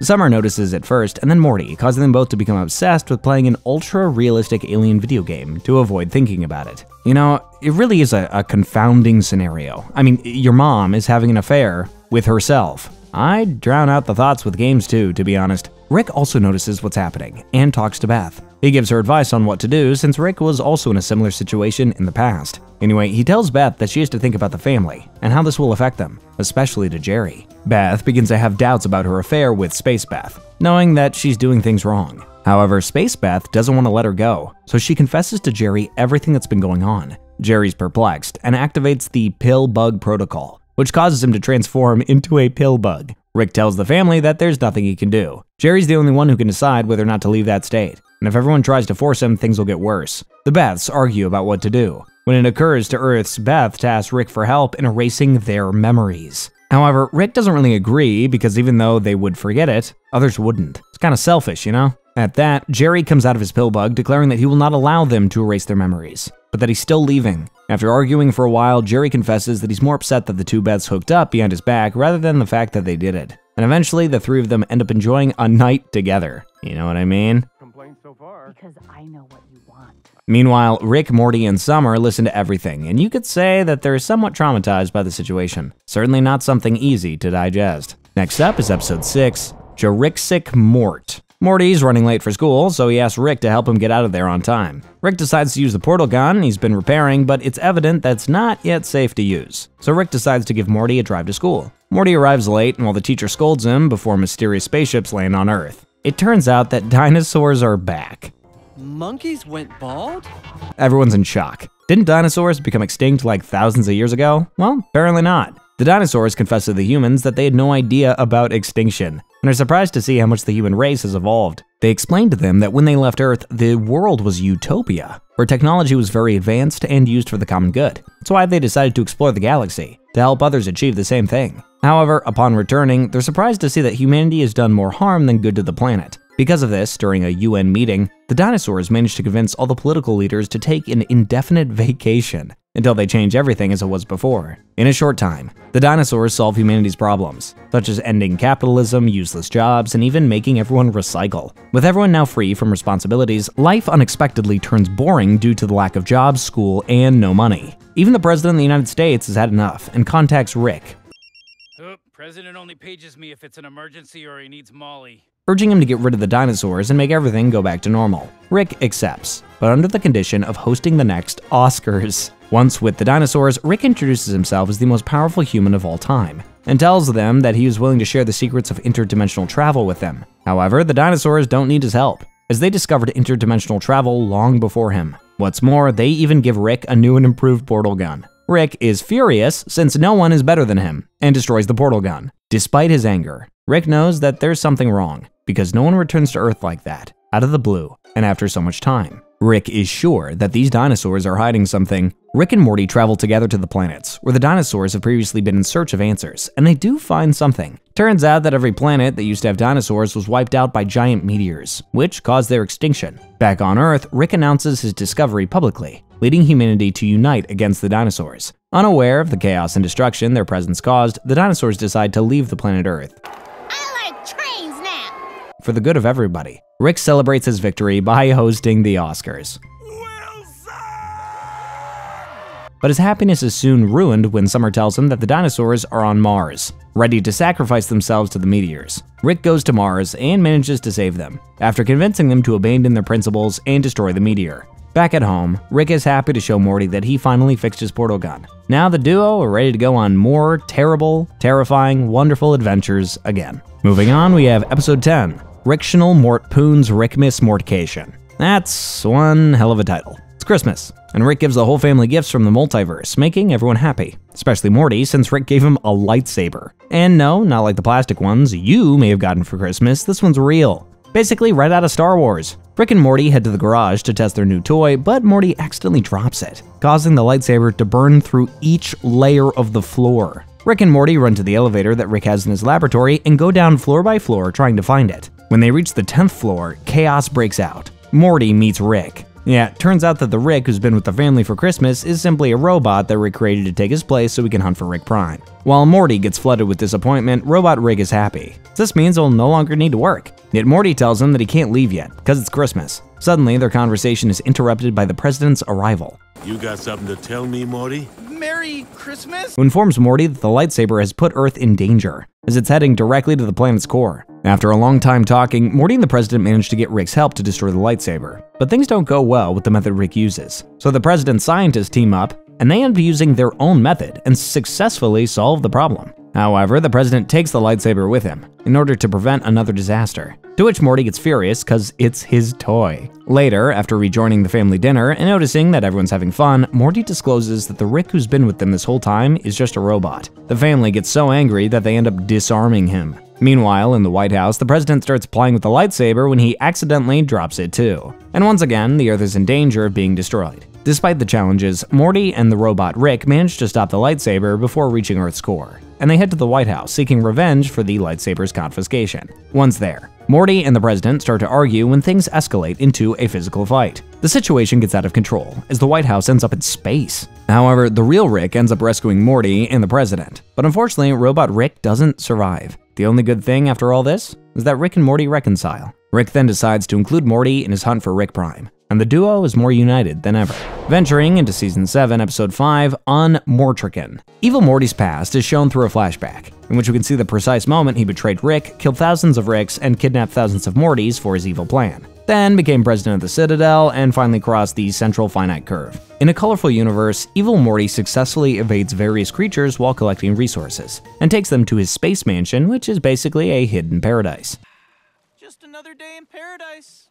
Summer notices at first, and then Morty, causing them both to become obsessed with playing an ultra-realistic alien video game to avoid thinking about it. You know, it really is a confounding scenario. I mean, your mom is having an affair with herself. I'd drown out the thoughts with games too, to be honest. Rick also notices what's happening and talks to Beth. He gives her advice on what to do since Rick was also in a similar situation in the past. Anyway, he tells Beth that she has to think about the family and how this will affect them, especially to Jerry. Beth begins to have doubts about her affair with Space Beth, knowing that she's doing things wrong. However, Space Beth doesn't want to let her go, so she confesses to Jerry everything that's been going on. Jerry's perplexed and activates the pill bug protocol, which causes him to transform into a pill bug. Rick tells the family that there's nothing he can do. Jerry's the only one who can decide whether or not to leave that state, and if everyone tries to force him, things will get worse. The Beths argue about what to do. When it occurs to Earth's, Beth tasks Rick for help in erasing their memories. However, Rick doesn't really agree because even though they would forget it, others wouldn't. It's kind of selfish, you know? At that, Jerry comes out of his pill bug, declaring that he will not allow them to erase their memories, but that he's still leaving. After arguing for a while, Jerry confesses that he's more upset that the two bets hooked up behind his back rather than the fact that they did it. And eventually, the three of them end up enjoying a night together. You know what I mean? Complaints so far. Because I know what you want. Meanwhile, Rick, Morty, and Summer listen to everything, and you could say that they're somewhat traumatized by the situation. Certainly not something easy to digest. Next up is episode 6, Jurixic Mort. Morty's running late for school, so he asks Rick to help him get out of there on time. Rick decides to use the portal gun he's been repairing, but it's evident that it's not yet safe to use. So Rick decides to give Morty a drive to school. Morty arrives late, and while the teacher scolds him before mysterious spaceships land on Earth. It turns out that dinosaurs are back. Monkeys went bald? Everyone's in shock. Didn't dinosaurs become extinct like thousands of years ago? Well, apparently not. The dinosaurs confess to the humans that they had no idea about extinction, and are surprised to see how much the human race has evolved. They explained to them that when they left Earth, the world was utopia, where technology was very advanced and used for the common good. That's why they decided to explore the galaxy, to help others achieve the same thing. However, upon returning, they're surprised to see that humanity has done more harm than good to the planet. Because of this, during a UN meeting, the dinosaurs managed to convince all the political leaders to take an indefinite vacation until they change everything as it was before. In a short time, the dinosaurs solve humanity's problems, such as ending capitalism, useless jobs, and even making everyone recycle. With everyone now free from responsibilities, life unexpectedly turns boring due to the lack of jobs, school, and no money. Even the President of the United States has had enough and contacts Rick, President only pages me if it's an emergency or he needs Molly. urging him to get rid of the dinosaurs and make everything go back to normal. Rick accepts, but under the condition of hosting the next Oscars. Once with the dinosaurs, Rick introduces himself as the most powerful human of all time, and tells them that he was willing to share the secrets of interdimensional travel with them. However, the dinosaurs don't need his help, as they discovered interdimensional travel long before him. What's more, they even give Rick a new and improved portal gun. Rick is furious since no one is better than him, and destroys the portal gun. Despite his anger, Rick knows that there's something wrong, because no one returns to Earth like that, out of the blue, and after so much time. Rick is sure that these dinosaurs are hiding something. Rick and Morty travel together to the planets, where the dinosaurs have previously been in search of answers, and they do find something. Turns out that every planet that used to have dinosaurs was wiped out by giant meteors, which caused their extinction. Back on Earth, Rick announces his discovery publicly, leading humanity to unite against the dinosaurs. Unaware of the chaos and destruction their presence caused, the dinosaurs decide to leave the planet Earth. I like trains now. For the good of everybody, Rick celebrates his victory by hosting the Oscars. But his happiness is soon ruined when Summer tells him that the dinosaurs are on Mars, ready to sacrifice themselves to the meteors. Rick goes to Mars and manages to save them, after convincing them to abandon their principles and destroy the meteor. Back at home, Rick is happy to show Morty that he finally fixed his portal gun. Now the duo are ready to go on more terrible, terrifying, wonderful adventures again. Moving on, we have episode 10, Rictional Mortpoon's Rickmas Mortication. That's one hell of a title. It's Christmas, and Rick gives the whole family gifts from the multiverse, making everyone happy. Especially Morty, since Rick gave him a lightsaber. And no, not like the plastic ones you may have gotten for Christmas, this one's real. Basically right out of Star Wars. Rick and Morty head to the garage to test their new toy, but Morty accidentally drops it, causing the lightsaber to burn through each layer of the floor. Rick and Morty run to the elevator that Rick has in his laboratory and go down floor by floor trying to find it. When they reach the 10th floor, chaos breaks out. Morty meets Rick. Yeah, it turns out that the Rick who's been with the family for Christmas is simply a robot that Rick created to take his place so he can hunt for Rick Prime. While Morty gets flooded with disappointment, Robot Rick is happy. This means he'll no longer need to work. Yet Morty tells him that he can't leave yet, because it's Christmas. Suddenly, their conversation is interrupted by the President's arrival. You got something to tell me, Morty? Merry Christmas? Who informs Morty that the lightsaber has put Earth in danger, as it's heading directly to the planet's core. After a long time talking, Morty and the President manage to get Rick's help to destroy the lightsaber. But things don't go well with the method Rick uses. So the President's scientists team up, and they end up using their own method and successfully solve the problem. However, the President takes the lightsaber with him in order to prevent another disaster, to which Morty gets furious because it's his toy. Later, after rejoining the family dinner and noticing that everyone's having fun, Morty discloses that the Rick who's been with them this whole time is just a robot. The family gets so angry that they end up disarming him. Meanwhile, in the White House, the President starts playing with the lightsaber when he accidentally drops it too. And once again, the Earth is in danger of being destroyed. Despite the challenges, Morty and the robot Rick manage to stop the lightsaber before reaching Earth's core, and they head to the White House seeking revenge for the lightsaber's confiscation. Once there, Morty and the president start to argue when things escalate into a physical fight. The situation gets out of control as the White House ends up in space. However, the real Rick ends up rescuing Morty and the president, but unfortunately, Robot Rick doesn't survive. The only good thing after all this is that Rick and Morty reconcile. Rick then decides to include Morty in his hunt for Rick Prime, and the duo is more united than ever. Venturing into Season 7, Episode 5, Unmortrican. Evil Morty's past is shown through a flashback, in which we can see the precise moment he betrayed Rick, killed thousands of Ricks, and kidnapped thousands of Mortys for his evil plan. Then became president of the Citadel, and finally crossed the central finite curve. In a colorful universe, Evil Morty successfully evades various creatures while collecting resources, and takes them to his space mansion, which is basically a hidden paradise. Just another day in paradise.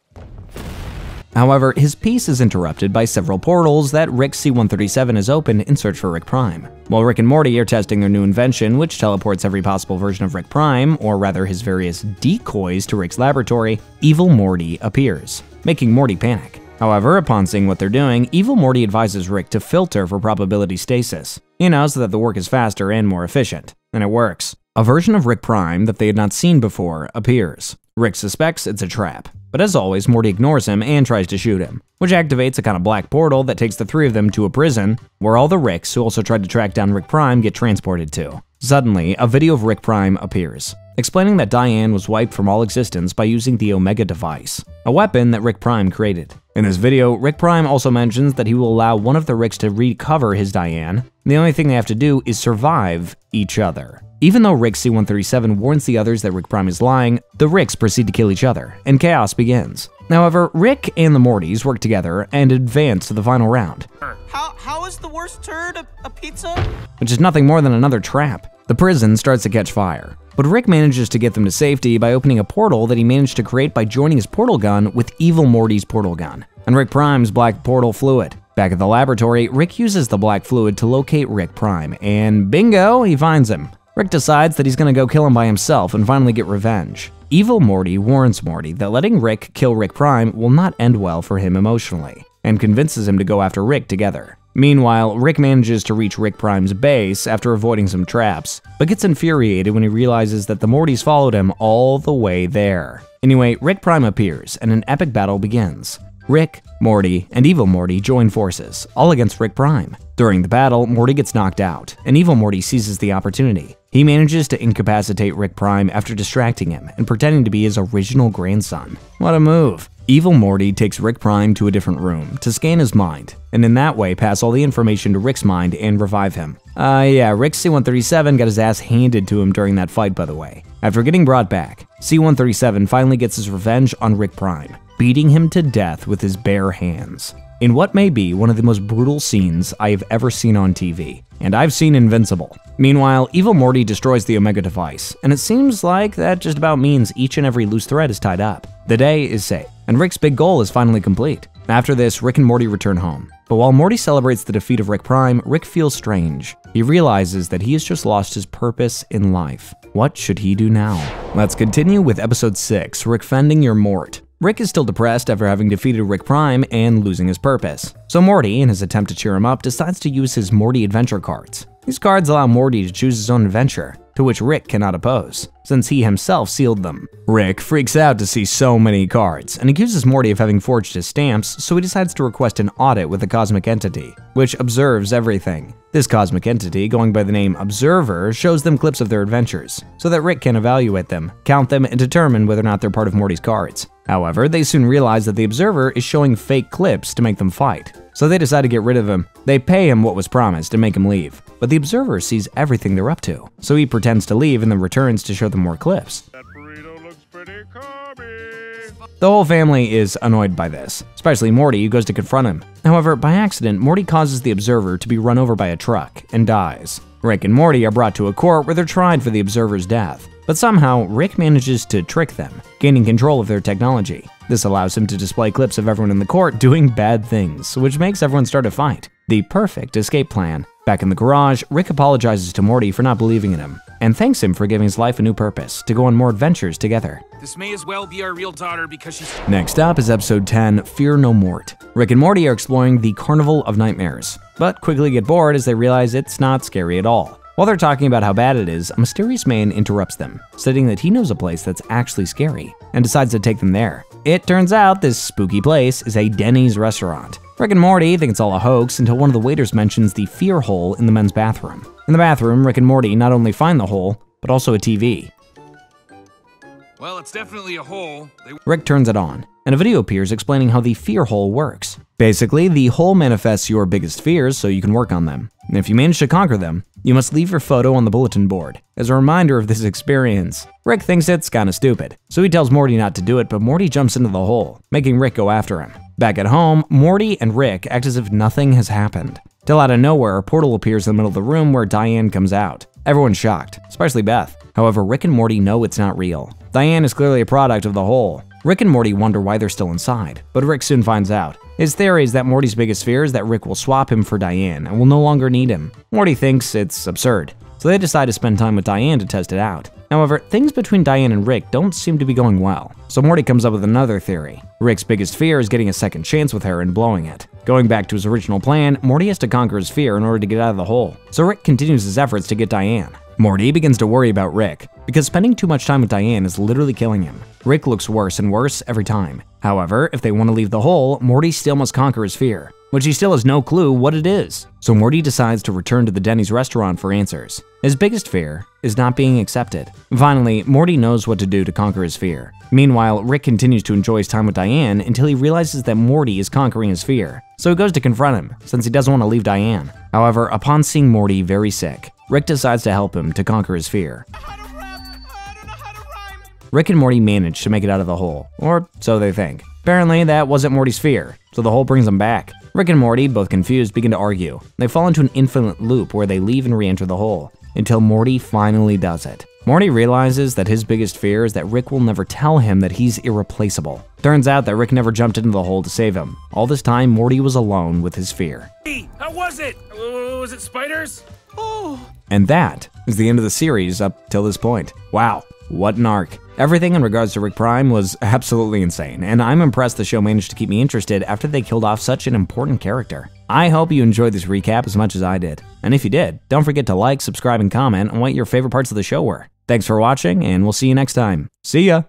However, his peace is interrupted by several portals that Rick C-137 has opened in search for Rick Prime. While Rick and Morty are testing their new invention, which teleports every possible version of Rick Prime, or rather his various decoys, to Rick's laboratory, Evil Morty appears, making Morty panic. However, upon seeing what they're doing, Evil Morty advises Rick to filter for probability stasis, so that the work is faster and more efficient. And it works. A version of Rick Prime that they had not seen before appears. Rick suspects it's a trap, but as always, Morty ignores him and tries to shoot him, which activates a kind of black portal that takes the three of them to a prison, where all the Ricks who also tried to track down Rick Prime get transported to. Suddenly, a video of Rick Prime appears, explaining that Diane was wiped from all existence by using the Omega device, a weapon that Rick Prime created. In this video, Rick Prime also mentions that he will allow one of the Ricks to recover his Diane, and the only thing they have to do is survive each other. Even though Rick C-137 warns the others that Rick Prime is lying, the Ricks proceed to kill each other, and chaos begins. However, Rick and the Mortys work together and advance to the final round. How is the worst turd a pizza? Which is nothing more than another trap. The prison starts to catch fire, but Rick manages to get them to safety by opening a portal that he managed to create by joining his portal gun with Evil Morty's portal gun, and Rick Prime's black portal fluid. Back at the laboratory, Rick uses the black fluid to locate Rick Prime, and bingo, he finds him. Rick decides that he's gonna go kill him by himself and finally get revenge. Evil Morty warns Morty that letting Rick kill Rick Prime will not end well for him emotionally, and convinces him to go after Rick together. Meanwhile, Rick manages to reach Rick Prime's base after avoiding some traps, but gets infuriated when he realizes that the Mortys followed him all the way there. Anyway, Rick Prime appears, and an epic battle begins. Rick, Morty, and Evil Morty join forces, all against Rick Prime. During the battle, Morty gets knocked out, and Evil Morty seizes the opportunity. He manages to incapacitate Rick Prime after distracting him and pretending to be his original grandson. What a move! Evil Morty takes Rick Prime to a different room to scan his mind, and in that way pass all the information to Rick's mind and revive him. Rick C-137 got his ass handed to him during that fight, by the way. After getting brought back, C-137 finally gets his revenge on Rick Prime, beating him to death with his bare hands, in what may be one of the most brutal scenes I have ever seen on TV, and I've seen Invincible. Meanwhile, Evil Morty destroys the Omega device, and it seems like that just about means each and every loose thread is tied up. The day is safe, and Rick's big goal is finally complete. After this, Rick and Morty return home. But while Morty celebrates the defeat of Rick Prime, Rick feels strange. He realizes that he has just lost his purpose in life. What should he do now? Let's continue with Episode 6, Rick Fending Your Mort. Rick is still depressed after having defeated Rick Prime and losing his purpose. So Morty, in his attempt to cheer him up, decides to use his Morty Adventure cards. These cards allow Morty to choose his own adventure, to which Rick cannot oppose, since he himself sealed them. Rick freaks out to see so many cards, and accuses Morty of having forged his stamps, so he decides to request an audit with the cosmic entity, which observes everything. This cosmic entity, going by the name Observer, shows them clips of their adventures, so that Rick can evaluate them, count them, and determine whether or not they're part of Morty's cards. However, they soon realize that the Observer is showing fake clips to make them fight, so they decide to get rid of him. They pay him what was promised and make him leave, but the Observer sees everything they're up to, so he pretends to leave and then returns to show them more clips. That burrito looks pretty calming. The whole family is annoyed by this, especially Morty, who goes to confront him. However, by accident, Morty causes the Observer to be run over by a truck and dies. Rick and Morty are brought to a court where they're tried for the Observer's death, but somehow Rick manages to trick them, gaining control of their technology. This allows him to display clips of everyone in the court doing bad things, which makes everyone start a fight. The perfect escape plan. Back in the garage, Rick apologizes to Morty for not believing in him, and thanks him for giving his life a new purpose, to go on more adventures together. This may as well be our real daughter because she's... Next up is Episode 10, Fear No Mort. Rick and Morty are exploring the Carnival of Nightmares, but quickly get bored as they realize it's not scary at all. While they're talking about how bad it is, a mysterious man interrupts them, stating that he knows a place that's actually scary, and decides to take them there. It turns out this spooky place is a Denny's restaurant. Rick and Morty think it's all a hoax until one of the waiters mentions the fear hole in the men's bathroom. In the bathroom, Rick and Morty not only find the hole, but also a TV. Well, it's definitely a hole. Rick turns it on, and a video appears explaining how the fear hole works. Basically, the hole manifests your biggest fears so you can work on them. And if you manage to conquer them, you must leave your photo on the bulletin board as a reminder of this experience. Rick thinks it's kinda stupid, so he tells Morty not to do it, but Morty jumps into the hole, making Rick go after him. Back at home, Morty and Rick act as if nothing has happened. Till out of nowhere, a portal appears in the middle of the room where Diane comes out. Everyone's shocked, especially Beth. However, Rick and Morty know it's not real. Diane is clearly a product of the hole. Rick and Morty wonder why they're still inside, but Rick soon finds out. His theory is that Morty's biggest fear is that Rick will swap him for Diane and will no longer need him. Morty thinks it's absurd, so they decide to spend time with Diane to test it out. However, things between Diane and Rick don't seem to be going well, so Morty comes up with another theory. Rick's biggest fear is getting a second chance with her and blowing it. Going back to his original plan, Morty has to conquer his fear in order to get out of the hole, so Rick continues his efforts to get Diane. Morty begins to worry about Rick, because spending too much time with Diane is literally killing him. Rick looks worse and worse every time. However, if they want to leave the hole, Morty still must conquer his fear, which he still has no clue what it is. So Morty decides to return to the Denny's restaurant for answers. His biggest fear is not being accepted. Finally, Morty knows what to do to conquer his fear. Meanwhile, Rick continues to enjoy his time with Diane until he realizes that Morty is conquering his fear. So he goes to confront him, since he doesn't want to leave Diane. However, upon seeing Morty very sick, Rick decides to help him to conquer his fear. Rick and Morty manage to make it out of the hole, or so they think. Apparently, that wasn't Morty's fear, so the hole brings them back. Rick and Morty, both confused, begin to argue. They fall into an infinite loop where they leave and re-enter the hole, until Morty finally does it. Morty realizes that his biggest fear is that Rick will never tell him that he's irreplaceable. Turns out that Rick never jumped into the hole to save him. All this time, Morty was alone with his fear. Hey, how was it? Was it spiders? And that is the end of the series up till this point. Wow, what an arc. Everything in regards to Rick Prime was absolutely insane, and I'm impressed the show managed to keep me interested after they killed off such an important character. I hope you enjoyed this recap as much as I did. And if you did, don't forget to like, subscribe, and comment on what your favorite parts of the show were. Thanks for watching, and we'll see you next time. See ya!